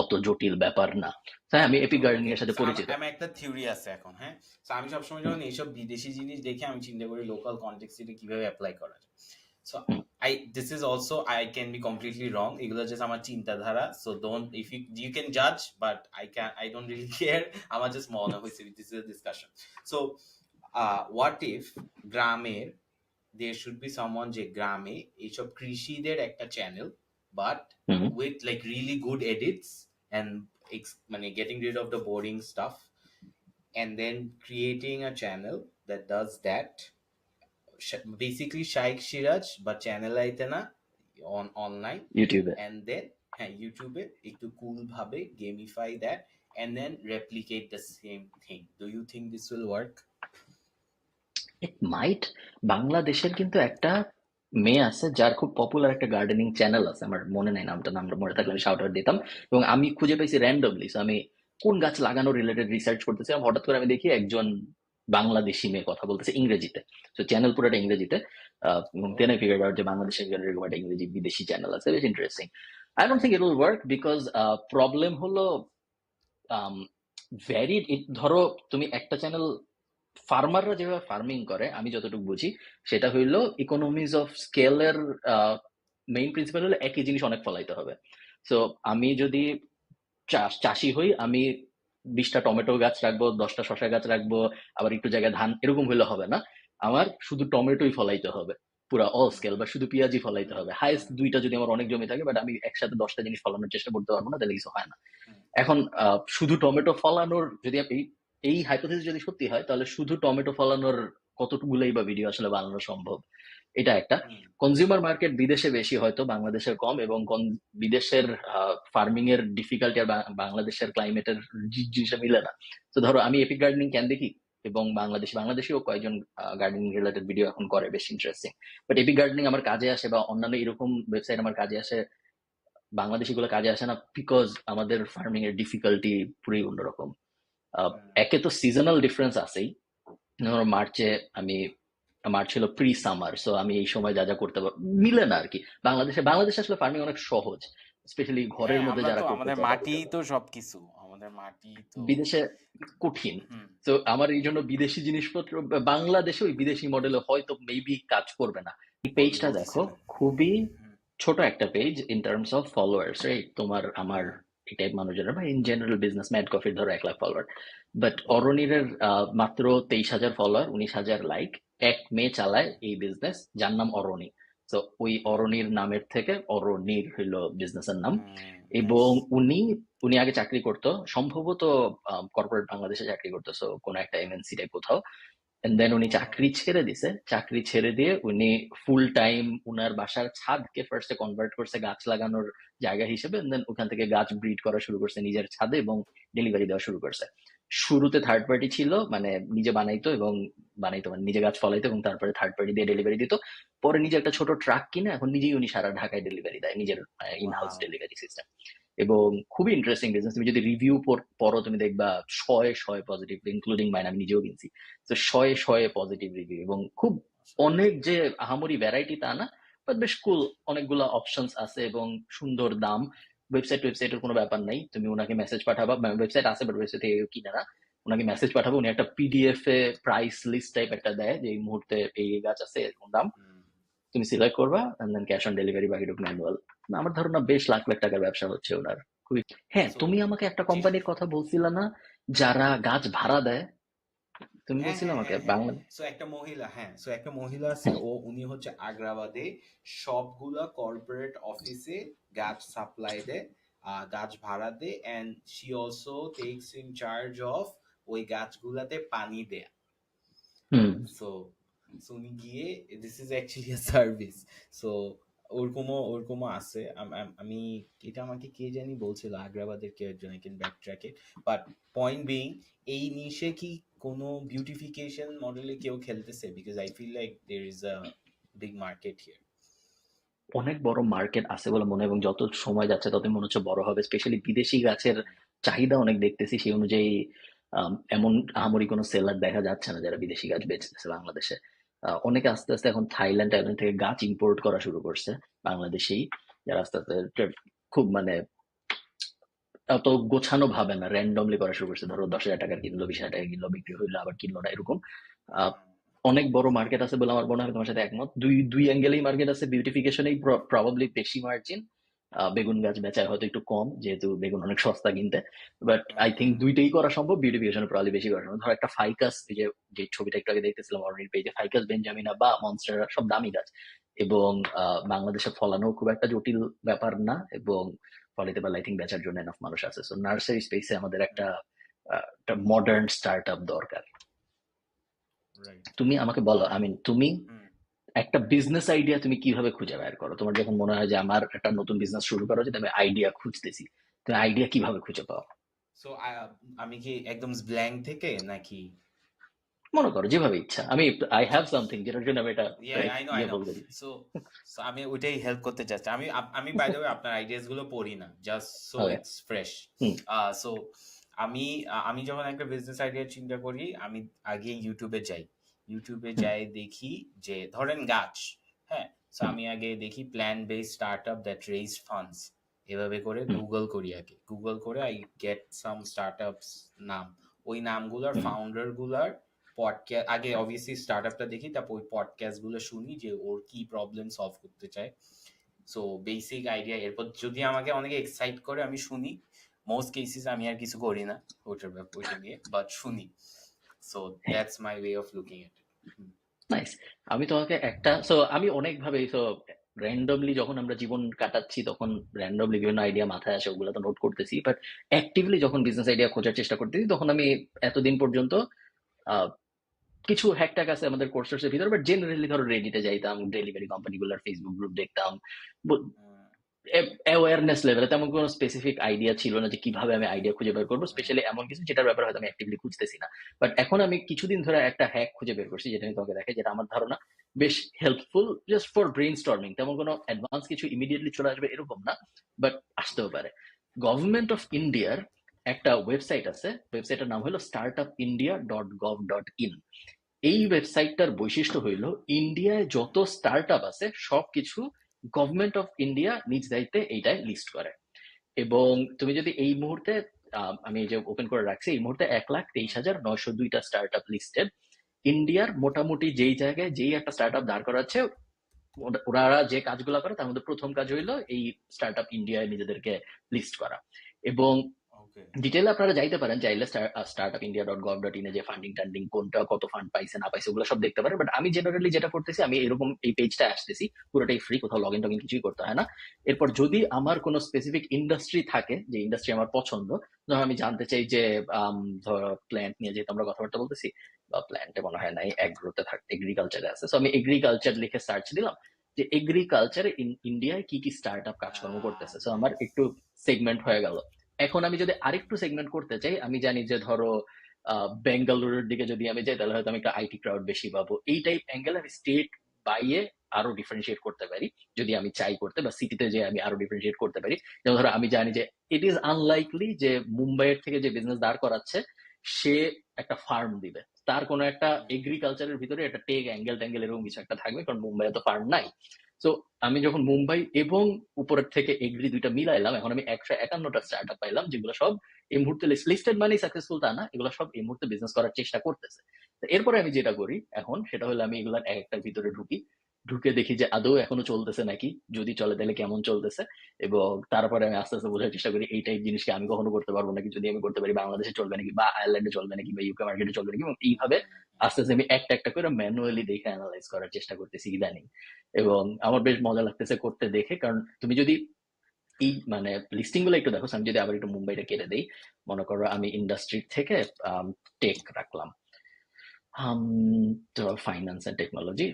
অত জটিল ব্যাপার না। হ্যাঁ, আমি এপিক গার্ডেনিং এর সাথে পরিচিত। আমার একটা থিওরি আছে এখন, হ্যাঁ। সো আমি সবসময় যখন এইসব বিদেশি জিনিস দেখি, আমি চিন্তা করি লোকাল কনটেক্সটে কিভাবে অ্যাপ্লাই করা যায়। So this is also, I can be completely wrong, এগুলো জাস্ট আমার চিন্তাধারা, so don't, if you can judge, but I don't really care, আমার জাস্ট মনে হয়েছে, this is a discussion. So what if গ্রামের there should be someone যে গ্রামে এইসব কৃষিদের একটা channel, but with like really good edits and মানে getting rid of the boring stuff, and then creating a channel that does that, basically Shaikh Siraj but channel আইতে না, on online ইউটিউবে, and then ইউটিউবে একটু কুল ভাবে gamify that and then replicate the same thing. Do you think this will work? ইট মাইট। বাংলাদেশের কিন্তু একটা মেয়ে আছে যার খুব পপুলার একটা গার্ডেনিং চ্যানেল আছে, আমার মনে নাই নামটা মনে থাকলে আমি শাউট আউট দিতাম। এবং আমি খুঁজে পাইছি র্যান্ডমলি, আমি কোন গাছ লাগানো রিলেটেড রিসার্চ করতেছিলাম, হঠাৎ করে আমি দেখি একজন বাংলাদেশি মেয়ে কথা বলতেছে ইংরেজিতে। তো চ্যানেল পুরোটা ইংরেজিতে, এবং দেন আই ফিগার্ড আউট যে বাংলাদেশের এরকম একটা ইংরেজি বিদেশি চ্যানেল আছে, বেশ interesting. I don't think it will work, because problem হলো ভ্যারিড। ধরো তুমি একটা চ্যানেল, ফার্মাররা যেভাবে ফার্মিং করে আমি যতটুকু বুঝি, সেটা হইলো ইকোনমিজ অফ স্কেলের মেইন প্রিন্সিপাল হলো একই জিনিস অনেক ফলাইতে হবে। সো আমি যদি চাষি হই, আমি 20টা টমেটো গাছ রাখবো, 10টা শসা গাছ রাখবো, আবার একটু জায়গায় ধান, এরকম হলে হবে না। আমার শুধু টমেটোই ফলাইতে হবে পুরা অল স্কেল, বা শুধু পেঁয়াজই ফলাইতে হবে। হাইস্ট 2টা যদি আমার অনেক জমি থাকে, বাট আমি একসাথে 10টা জিনিস ফলানোর চেষ্টা করতে পারবো না, তাহলে কিছু হয় না। এখন শুধু টমেটো ফলানোর যদি এই হাইপোথিসিস যদি সত্যি হয়, তাহলে শুধু টমেটো ফলানোর কতটুকুলাই বা ভিডিও আসলে বানানো সম্ভব, এটা একটা। কনজিউমার মার্কেট বিদেশে বেশি, হয়তো বাংলাদেশের কম, এবং বিদেশের ফার্মিং এর ডিফিকাল্টি আর বাংলাদেশের ক্লাইমেটের জিনিসটা মিলে না। তো ধরো আমি এপিক গার্ডেনিং কেন দেখি, এবং বাংলাদেশেও কয়েকজন গার্ডেনিং রিলেটেড ভিডিও এখন করে, বেশ ইন্টারেস্টিং। বাট এপিক গার্ডেনিং আমার কাজে আসে, বা অন্যান্য এরকম ওয়েবসাইট আমার কাজে আসে, বাংলাদেশি গুলো কাজে আসে না, বিকজ আমাদের ফার্মিং এর ডিফিকাল্টি পুরোই অন্যরকম। একে তো সিজনাল ডিফারেন্স আছেই। ধরো মার্চ ছিল প্রি সামার, সো আমি এই সময় যা যা করতে মিলে না আর কি। বাংলাদেশে আসলে ফার্মিং অনেক সহজ, স্পেশালি ঘরের হ্যাঁ, মধ্যে আমরা যারা তো করতে আমাদের চায় তাদের মাটি জন্য। তো সবকিছু, আমাদের মাটি তো বিদেশে কঠিন। তো আমার এই জন্য বিদেশি জিনিসপত্র বাংলাদেশে ওই বিদেশি মডেলে হয়তো মেবি কাজ করবে না। এই পেজটা দেখো, বলতেছিলেন। খুবই ছোট একটা page in terms of followers, right? তোমার আমার এই টাইপ মানুষেরা, বা ইন জেনারেল বিজনেস, ম্যাড কফির ধরো 1 লাখ ফলোয়ার, বাট অরনির মাত্র 23,000 ফলোয়ার, 19,000 লাইক। এক মেয়ে চালায় এই বিজনেস, যার নাম অরনি। তো ওই অরনির নামের থেকে অরনির হইলো বিজনেসের নাম। এবং উনি উনি আগে চাকরি করতো সম্ভবত কর্পোরেট বাংলাদেশে চাকরি করতো, সো কোনো একটা এমএনসি টাইপ কোথাও। এন্ড দেন উনি চাকরি ছেড়ে দিছে, চাকরি ছেড়ে দিয়ে উনি ফুল টাইম উনার বাসার ছাদকে ফার্স্টে কনভার্ট করছে গাছ লাগানোর জায়গা হিসেবে, দেন ওখান থেকে গাছ ব্রিড করা শুরু করছে নিজের ছাদে, এবং ডেলিভারি দেওয়া শুরু করছে। শুরুতে থার্ড পার্টি ছিল, মানে নিজে বানাইতো মানে নিজে গাছ ফলাইতো, এবং তারপরে থার্ড পার্টি দিয়ে ডেলিভারি দিত। পরে নিজে একটা ছোট ট্রাক কিনে এখন নিজেই উনি সারা ঢাকায় ডেলিভারি দেয়, নিজের ইন হাউস ডেলিভারি সিস্টেম। এবং খুবই ইন্টারেস্টিং বিজনেস। তুমি যদি রিভিউ পড়ো, তুমি দেখবা শয়ে পজিটিভ, ইনক্লুডিং মাইন, আমি নিজেও কিনছি। তো শয়ে পজিটিভ রিভিউ, এবং খুব অনেক যে আহামরি ভ্যারাইটি তা না, বাট বেশ কুল, অনেকগুলো অপশনস আছে এবং সুন্দর দাম। ওয়েবসাইটের কোনো ব্যাপার নাই, তুমি ওনাকে মেসেজ পাঠাবা, ওয়েবসাইট আছে বাট ওয়েবসাইট থেকে কিনে না, ওনাকে মেসেজ পাঠাবো, উনি একটা পিডিএফ এ প্রাইস লিস্ট টাইপ একটা দেয়, যে এই মুহূর্তে এই গাছ আছে এরকম দাম, তুমি সিলেক্ট করবা, and then cash on delivery, বাকিটুকু ম্যানুয়াল। আমার ধারণা বেশ লাখ লাখ টাকার ব্যবসা হচ্ছে ওনার, খুবই। হ্যাঁ, তুমি আমাকে একটা কোম্পানির কথা বলছিলে না, যারা গাছ ভাড়া দেয়? তুমি হ্যাঁ বলছিলে হ্যাঁ আমাকে হ্যাঁ হ্যাঁ বাংলা। সো একটা মহিলা আছে, হ্যাঁ, উনি হচ্ছে আগ্রাবাদে সবগুলা কর্পোরেট অফিসে গাছ সাপ্লাই দেয়, গাছ ভাড়া দেয়, and she also takes in charge of ওই গাছগুলাতে পানি দেয়া। হুম, সো উনি গিয়ে, this is actually a service. So ওরকমও আছে। আমি এটা আমাকে কে জানি বলছিল, আগ্রাবাদের কেউ একজন, I can back track it. But point being, এই নিশে কি কোনো বিউটিফিকেশন মডেলে কেউ খেলতেছে? Because I feel like there is a big market here. অনেক বড় মার্কেট আছে বলে মনে হয়, এবং যত সময় যাচ্ছে তত মনে হচ্ছে বড় হবে। স্পেশালি বিদেশি গাছের চাহিদা অনেক দেখতেছি, সেই অনুযায়ী এমন আহামরি কোনো সেলার দেখা যাচ্ছে না যারা বিদেশি গাছ বেচতেছে বাংলাদেশে। অনেকে আস্তে আস্তে এখন থাইল্যান্ড থেকে গাছ ইম্পোর্ট করা শুরু করছে বাংলাদেশেই, যারা আস্তে আস্তে খুব মানে অত গোছানো ভাবে না, র্যান্ডমলি করা শুরু করছে। ধরো 10,000 টাকার কিনলো, 20,000 টাকা কিনলো, বিক্রি হইলো, আবার কিনলো না, এরকম। আহ, অনেক বড় মার্কেট আছে বলে আমার মনে হয়, তোমার সাথে একমত। দুই দুই অ্যাঙ্গেলেই মার্কেট আছে। বিউটিফিকেশনেই প্রবাবলি বেশি মার্জিন, বেগুন গাছ বেচায় হয়তো একটু কম, যেহেতু বেগুন অনেক সস্তা কিনতে। বাট আই থিঙ্ক দুইটাই করা সম্ভব, বিউটিফিকেশনে প্রবাবলি বেশি করা সম্ভব। ধরো একটা ফাইকাস, যে ছবিটা একটু আগে দেখতেছিলাম অরনির পেজে, ফাইকাস বেঞ্জামিনা বা মনস্টেরা, সব দামি গাছ, এবং বাংলাদেশে ফলানো খুব একটা জটিল ব্যাপার না, এবং ফলাইতে পারলে আই থিঙ্ক বেচার জন্য এনাফ মানুষ আছে। সো নার্সারি স্পেসে আমাদের একটা মডার্ন স্টার্ট আপ দরকার। তুমি আমাকে বলো, তুমি একটা বিজনেস আইডিয়া তুমি কিভাবে খুঁজে বের করো? তোমার যখন মনে হয় যে আমার একটা নতুন বিজনেস শুরু করা উচিত, আমি আইডিয়া খুঁজতেছি, তুমি আইডিয়া কিভাবে খুঁজে পাও? সো আমি কি একদম ব্ল্যাঙ্ক থেকে নাকি? মনে করো যেভাবে ইচ্ছা। আই হ্যাভ সামথিং যেটার জন্য আমি এটা আই নো। বলতে দিই। সো আমি ওইটাই হেল্প করতে চাচ্ছি। আমি বাই দ্য ওয়ে আপনার আইডিয়াস গুলো পড়ি না, just so okay. It's fresh. Hmm. So আমি যখন একটা বিজনেস আইডিয়া চিন্তা করি, আমি আগে ইউটিউবে যাই দেখি যে ধরেন গাছ, হ্যাঁ। সো আমি আগে দেখি plan based startup that raise funds, এভাবে করে গুগল করি। আগে গুগল করে আই গেট সাম স্টার্টআপস নাম, ওই নামগুলোর ফাউন্ডার গুলার পডকাস্ট, আগে অবভিয়াসলি স্টার্টআপটা দেখি, তারপর ওই পডকাস্ট গুলো শুনি যে ওর কি প্রবলেম সলভ করতে চায়। সো বেসিক আইডিয়া, এরপর যদি আমাকে অনেকে এক্সাইট করে আমি শুনি, মোস্ট কেসেস আমি আর কিছু করি না ওইটা নিয়ে, বাট শুনি। সো হ্যাঁ, that's my way of looking at it. Nice. আমি তোমাকে আমি অনেকভাবে র্যান্ডমলি যখন আমরা জীবন কাটাচ্ছি তখন র্যান্ডমলি বিভিন্ন আইডিয়া মাথায় আসে, ওগুলো তো নোট করতেছি, বাট অ্যাক্টিভলি যখন বিজনেস আইডিয়া খোঁজার চেষ্টা করতেছি তখন আমি এতদিন পর্যন্ত আহ, কিছু হ্যাকট্যাক আছে আমাদের কোর্সের ভিতরে, বাট জেনারেলি ধরো রেডিটে যাইতাম, ডেলিভারি কোম্পানিগুলোর ফেসবুক গ্রুপ দেখতাম। অ্যাওয়ারনেস লেভেলে তেমন কোনো স্পেসিফিক আইডিয়া ছিল না যে কিভাবে আমি আইডিয়া খুঁজে বের করবো, স্পেশালি এমন কিছু যেটার ব্যাপারে হয়তো আমি অ্যাক্টিভলি খুঁজতেছি না। বাট এখন আমি কিছুদিন ধরে একটা হ্যাক খুঁজে বের করছি, যেটা আমি তোমাকে দেখে, যেটা আমার ধারণা বেশ helpful just for brain storming. তেমন কোনো অ্যাডভান্স কিছু ইমিডিয়েটলি চলে আসবে এরকম না, বাট আসতেও পারে। গভর্নমেন্ট অফ ইন্ডিয়ার একটা ওয়েবসাইট আছে, ওয়েবসাইটের নাম হলো startupindia.gov.in। এই ওয়েবসাইটটার বৈশিষ্ট্য হইল ইন্ডিয়ায় যত স্টার্ট আপ আছে সবকিছু গভর্নমেন্ট অফ ইন্ডিয়া নিজ দায়িত্বে এইটাই লিস্ট করে। এবং তুমি যদি এই মুহূর্তে আমি যে ওপেন করে রাখছি, এই মুহূর্তে 1,23,902টা স্টার্ট আপ লিস্টেড। ইন্ডিয়ার মোটামুটি যেই জায়গায় যেই একটা স্টার্ট আপ দাঁড় করাচ্ছে, ওরা যে কাজগুলো করে তার মধ্যে প্রথম কাজ হইলো এই স্টার্ট আপ ইন্ডিয়ায় নিজেদেরকে লিস্ট করা। এবং ডিটেইলে আপনারা যাইতে পারেন চাইলে startupindia.gov.in এ, যে ফান্ডিং টান্ডিং কোনটা কত ফান্ড পাইছে না পাইছে ওগুলো সব দেখতে পারেন। বাট আমি জেনারেলি যেটা করতেছি, আমি এরকম এই পেজটা আসতেছি, পুরোটাই ফ্রি, কোথাও লগ ইন টগিন কিছুই করতে হয় না। এরপর যদি আমার কোনো স্পেসিফিক ইন্ডাস্ট্রি থাকে, যে ইন্ডাস্ট্রি আমার পছন্দ, ধর আমি জানতে চাই যে ধর প্ল্যান্ট নিয়ে যেহেতু আমরা কথাবার্তা বলতেছি, বা প্ল্যান্টে মনে হয় নাই, এগ্রোতে থাকে, এগ্রিকালচারে আছে, সো আমি এগ্রিকালচার লিখে সার্চ দিলাম যে এগ্রিকালচারে ইন্ডিয়ায় কি কি স্টার্ট আপ কাজকর্ম করতেছে, সো আমার একটু সেগমেন্ট হয়ে গেল। এখন আমি যদি আরেকটু সেগমেন্ট করতে চাই, আমি জানি যে ধরো বেঙ্গালুরুর দিকে যদি আমি যাই তাহলে হয়তো আমি একটা আইটি ক্রাউড বেশি পাবো, এই টাইপ অ্যাঙ্গেল আমি স্টেট বাইয়ে আরো ডিফারেন্সিয়েট করতে পারি যদি আমি চাই করতে, বা সিটিতে যে আমি আরো ডিফারেন্সিয়েট করতে পারি। যেমন ধরো আমি জানি যে ইট ইজ আনলাইকলি যে মুম্বাইয়ের থেকে যে বিজনেস দাঁড় করাচ্ছে সে একটা ফার্ম দিবে, তার কোনো একটা এগ্রিকালচারের ভিতরে একটা টেক অ্যাঙ্গেল ট্যাঙ্গেল এরকম কিছু একটা থাকবে, কারণ মুম্বাইয়ে তো ফার্ম নাই। তো আমি যখন মুম্বাই এবং উপরের থেকে এগ্রি দুইটা মিলাইলাম, এখন আমি 151টা স্টার্ট আপ পাইলাম, যেগুলো সব এই মুহূর্তে লিস্টেড মানে সাকসেসফুল তা না, এগুলো সব এই মুহূর্তে বিজনেস করার চেষ্টা করতেছে। তো এরপরে আমি যেটা করি এখন সেটা হলো আমি এগুলার এক একটার ভিতরে ঢুকি, ঢুকে দেখি যে আদৌ এখনো চলতেছে নাকি, যদি চলে তাহলে কেমন চলতেছে। এবং তারপরে আমি আস্তে আস্তে বোঝার চেষ্টা করি এই টাইপ জিনিসকে আমি কখনো করতে পারবো নাকি, যদি আমি করতে পারি বাংলাদেশে চলবে নাকি, বা আয়ারল্যান্ডে চলবে নাকি, বা ইউকে মার্কেটে চলবে নাকি। এবং এইভাবে আস্তে আস্তে আমি একটা একটা করে ম্যানুয়ালি দেখে অ্যানালাইজ করার চেষ্টা করতেছি ইদানিং। এবং আমার বেশ মজা লাগতেছে করতে দেখে, কারণ তুমি যদি এই মানে লিস্টিং গুলো একটু দেখো, আমি যদি আবার একটু মুম্বাইটা কেটে দেই, মনে করো আমি ইন্ডাস্ট্রি থেকে টেক রাখলাম, ফাইন্যান্স এন্ড টেকনোলজি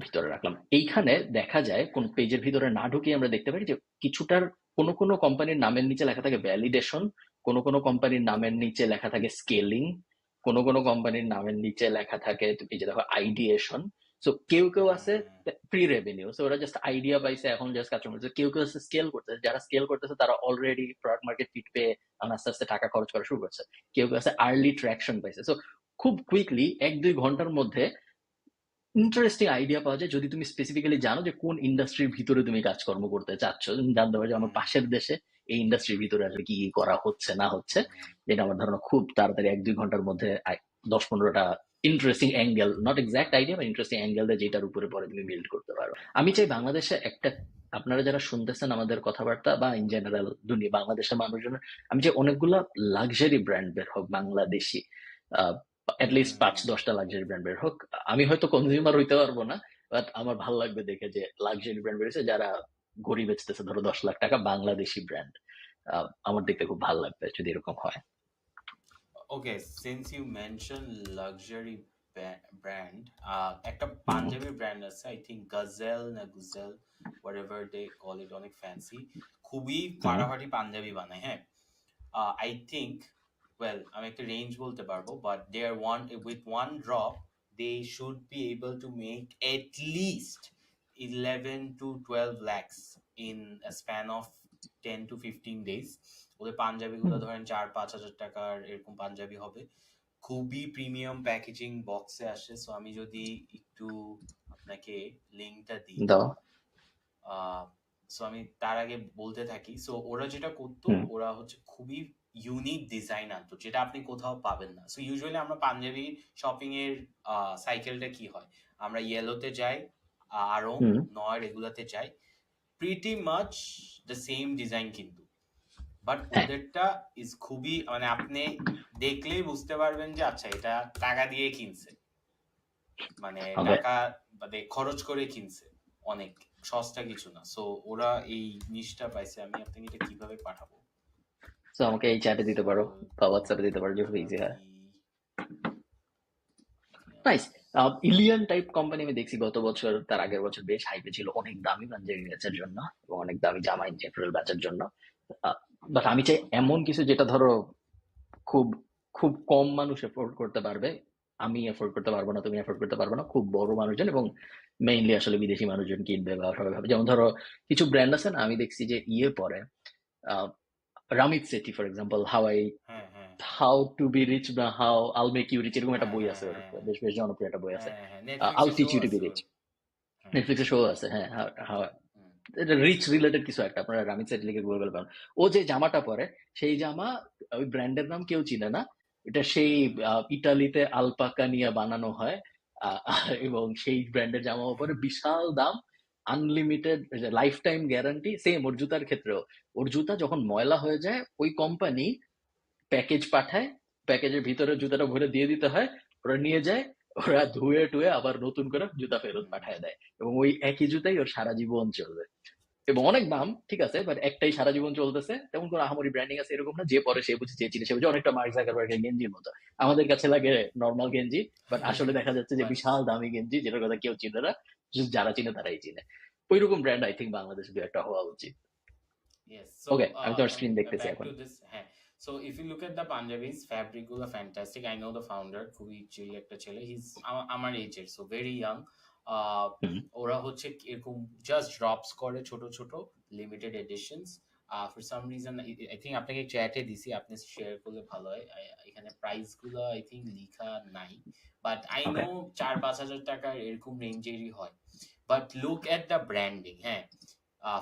ভিতরে রাখলাম, এইখানে দেখা যায় কোন পেজের ভিতরে না ঢুকে আমরা দেখতে পারি যে কিছুটার কোনো কোনো কোম্পানির নামের নিচে লেখা থাকে ভ্যালিডেশন, কোনো কোনো কোম্পানির নামের নিচে লেখা থাকে স্কেলিং, কোনো কোনো কোম্পানির নামের নিচে লেখা থাকে এই যে দেখো আইডিয়েশন। সো কেউ কেউ আছে প্রি রেভিনিউ, সো ওরা জাস্ট আইডিয়া পাইছে এখন জাস্ট কাজ করছে। কেউ কেউ আছে স্কেল করতেছে, যারা স্কেল করতেছে তারা অলরেডি প্রোডাক্ট মার্কেট ফিট পেয়ে আস্তে আস্তে টাকা খরচ করা শুরু করছে। কেউ কেউ আছে আর্লি ট্র্যাকশন পাইছে। সো খুব কুইকলি 1-2 ঘন্টার মধ্যে ইন্টারেস্টিং আইডিয়া পাওয়া যায় যদি তুমি স্পেসিফিক্যালি জানো যে কোন ইন্ডাস্ট্রির ভিতরে তুমি কাজকর্ম করতে চাচ্ছ। তুমি জানতে পারো যে আমার পাশের দেশে এই ইন্ডাস্ট্রির ভিতরে আসলে কি কি করা হচ্ছে না হচ্ছে, যেটা আমার ধারণা খুব তাড়াতাড়ি 1-2 ঘন্টার মধ্যে 10-15টা interesting angle, not exact idea, বা ইন্টারেস্টিং অ্যাঙ্গেল যেটার উপরে পরে তুমি বিল্ড করতে পারো। আমি চাই বাংলাদেশে একটা, আপনারা যারা শুনতেছেন আমাদের কথাবার্তা বা ইন জেনারেল দুনিয়া বাংলাদেশের মানুষজনের, আমি চাই অনেকগুলা লাক্সারি ব্র্যান্ড বের হোক বাংলাদেশি, অ্যাটলিস্ট 5-10টা লাক্সারি ব্র্যান্ড বের হোক। আমি হয়তো কনজিউমার হইতে পারবো না, বাট আমার ভালো লাগবে দেখে যে লাক্সারি ব্র্যান্ড বেরিয়েছে যারা ঘড়ি বেচতেছে ধরো 10 লাখ টাকা, বাংলাদেশি ব্র্যান্ড। আমার দেখতে খুব ভালো লাগবে যদি এরকম হয়। Okay, since you mentioned luxury brand, একটা পাঞ্জাবি ব্র্যান্ড আছে, I think Gazelle না Guzel, whatever they call it, অনেক ফ্যান্সি, খুবই ফাটাফাটি পাঞ্জাবি বানায়। হ্যাঁ, I think, well, আমি একটা রেঞ্জ বলতে পারবো, but they are with one drop they should be able to make at least 11 to 12 lakhs in a span of 10 to 15 days. ওদের পাঞ্জাবি গুলো ধরেন 4-5 হাজার টাকার এরকম পাঞ্জাবি হবে, খুবই প্রিমিয়াম প্যাকেজিং বক্সে আসে। সো আমি যদি একটু আপনাকে লিঙ্কটা দিই, সো আমি তার আগে বলতে থাকি। সো ওরা যেটা করতো, ওরা হচ্ছে খুবই ইউনিক ডিজাইন আনতো যেটা আপনি কোথাও পাবেন না। সো ইউজুয়ালি আমরা পাঞ্জাবি শপিং এর সাইকেলটা কি হয়, আমরা ইয়েলোতে যাই, আরং, নয় এগুলাতে যাই, pretty much the same design, কিন্তু বাট হ্যাঁ ওদেরটা ইজ খুবই মানে আপনি দেখলেই বুঝতে পারবেন যে আচ্ছা এটা টাকা দিয়ে কিনছে, মানে হবে। টাকা মানে খরচ করে কিনছে, অনেক সস্তা কিছু না। সো ওরা এই জিনিসটা পাইছে। আমি আপনাকে এটা কিভাবে পাঠাবো? তো আমাকে এই চ্যাটে দিতে পারো বা হোয়াটসঅ্যাপে দিতে পারো, যেভাবে ইজি হয়। নাইস। ইলিয়ান টাইপ কোম্পানি আমি দেখছি গত বছর, তার আগের বছর বেশ হাইপে ছিল, অনেক দামি পাঞ্জাবি ব্যাচের জন্য এবং অনেক দামি জামা ইন জেনারেল ব্যাচের জন্য। বাট আমি চাই এমন কিছু যেটা ধরো খুব খুব কম মানুষ এফোর্ড করতে পারবে। আমি এফোর্ড করতে পারবো না, তুমি এফোর্ড করতে পারবো না, খুব বড় মানুষজন এবং মেইনলি আসলে বিদেশি মানুষজন কিনবে বা সবাই ভাবে। যেমন ধরো কিছু ব্র্যান্ড আছে না, আমি দেখছি যে ইয়ে পরে রামিত সেঠি ফর এক্সাম্পল, হ্যাঁ হ্যাঁ হাউ টু বি রিচ বা হাউ আল মেক ইউ রিচ, এরকম একটা হ্যাঁ বই হ্যাঁ আছে ওর, হ্যাঁ বেশ বেশ জনপ্রিয় একটা বই আছে। হ্যাঁ হ্যাঁ আল নেটফ্লিক্সে teach show you to be আছে রিচ, ওর। হুম নেটফ্লিক্সে শো আছে। হ্যাঁ, হুম এটা রিচ রিলেটেড কিছু একটা, আপনারা রামিত সেঠি লিখে গুগল পাবেন। ও যে জামাটা পরে, সেই জামা ওই ব্র্যান্ডের নাম কেউ চিনে না, এটা সেই ইটালিতে আলপাকা নিয়ে বানানো হয়। এবং সেই ব্র্যান্ডের জামা পরে, বিশাল দাম, unlimited lifetime guarantee. Same ওর জুতার ক্ষেত্রেও, ওর জুতা যখন ময়লা হয়ে যায় ওই কোম্পানি প্যাকেজ পাঠায়, প্যাকেজের ভিতরে জুতাটা ভরে দিয়ে দিতে হয়, ওরা নিয়ে যায়, ওরা ধুয়ে টুয়ে আবার নতুন করে জুতা ফেরত হুম পাঠায় দেয়, এবং ওই একই জুতাই ওর সারা জীবন চলবে। এবং অনেক দাম, ঠিক আছে, বাট একটাই সারা জীবন চলতেছে, তেমন কোনো আহামরি ব্র্যান্ডিং আছে এরকম না, যে পরে সে বুঝে, যে চিনে সে বুঝে। অনেকটা মার্ক জাকারবার্গের গেঞ্জির মতো, আমাদের কাছে লাগে নর্মাল গেঞ্জি, বাট আসলে দেখা যাচ্ছে যে বাট বিশাল দামি গেঞ্জি, যেটার কথা কেউ চিনে না, just যারা চিনে তারাই চিনে। ওইরকম ব্র্যান্ড আই থিঙ্ক বাংলাদেশে দু একটা হওয়া উচিত। yes, ওকে, so আমি তোর স্ক্রিন দেখতেছি back এখন। to this. So if you look at the Punjabis, fabric গুলো fantastic. I know the founder, খুবই chill একটা ছেলে, he's আমার এজের, so very young. হুম, ওরা হচ্ছে এরকম just drops করে ছোট ছোট limited editions. For some reason I think আপনাকে চ্যাটে দিছি, আপনি শেয়ার করলে ভালো হয়। এখানে প্রাইস গুলো I think লিখা নাই, বাট I ওকে। know 4-5 হাজার টাকার এরকম রেঞ্জেরই হয়। But look at the branding, হ্যাঁ,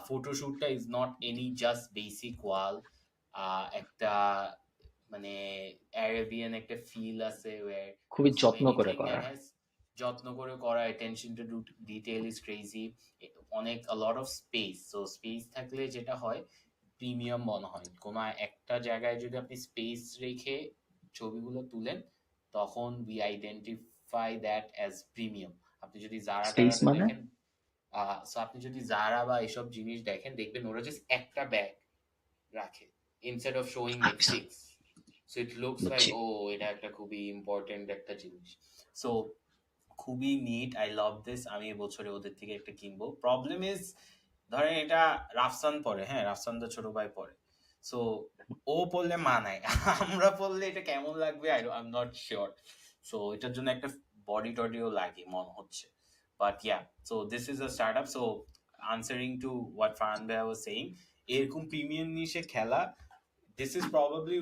ফটোশুটটা is not any just basic wall, একটা মানে অ্যারাবিয়ান একটা ফিল আছে, ওয়্যার খুবই সো যত্ন করে এনিথিং দ্যাট করা। হ্যাজ যত্ন করে করা, attention to detail is crazy, অনেক a lot of space. So space থাকলে যেটা হয় প্রিমিয়াম মনে হয়। কোনো একটা জায়গায় যদি আপনি স্পেস রেখে ছবিগুলো তুলেন, তখন we identify that as premium. আপনি যদি জারা স্পেস টারাতে মানে? দেখেন, সো আপনি যদি জারা বা এসব জিনিস দেখেন, দেখবেন ওরা জাস্ট একটা ব্যাগ রাখে ইনস্টেড অফ শোয়িং লাইক আচ্ছা, 6, সো ইট লুকস লাইক বুঝছি। ও এটা একটা খুবই ইম্পর্টেন্ট একটা জিনিস। সো খুবই নিট, আই লাভ দিস। আমি এবছরে ওদের থেকে একটা কিনবো। প্রবলেম ইজ, ধরেন এটা রাফসান পরে, হ্যাঁ রাফসান দা ছোট ভাই পরে, সো ও পড়লে মানায়, আমরা পড়লে এটা কেমন লাগবে I am not sure. So এটার জন্য একটা বডি টডিও লাগে মনে হচ্ছে। But yeah, so this is a startup. So answering to what Farhan ভাইয়া ওয়াজ সেইং, এরকম প্রিমিয়াম নিশে খেলা, this is probably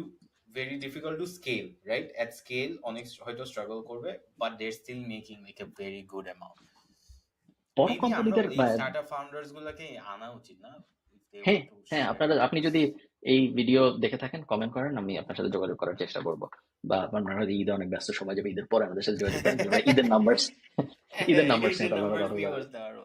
very difficult to scale, right? At scale অনেক হয়তো স্ট্রাগল করবে, but they're still making like a very good amount. বড় maybe আমরা কোম্পানিদের, এই স্টার্টআপ ফাউন্ডার্স গুলাকে আনা উচিত না, if they হ্যাঁ want to হ্যাঁ, share. আপনি যদি এই ভিডিও দেখে থাকেন, কমেন্ট করেন, আমি আপনার সাথে যোগাযোগ করার চেষ্টা করবো। বা আপনার হয়তো ঈদে অনেক ব্যস্ত সময় যাবে, ঈদের পরে আমাদের সাথে যোগাযোগ করেন, ঈদের নাম্বারস, ঈদের নাম্বারস নিয়ে ঈদের কথা নাম্বার বলা দিয়ে যাবে। বসতে পারো।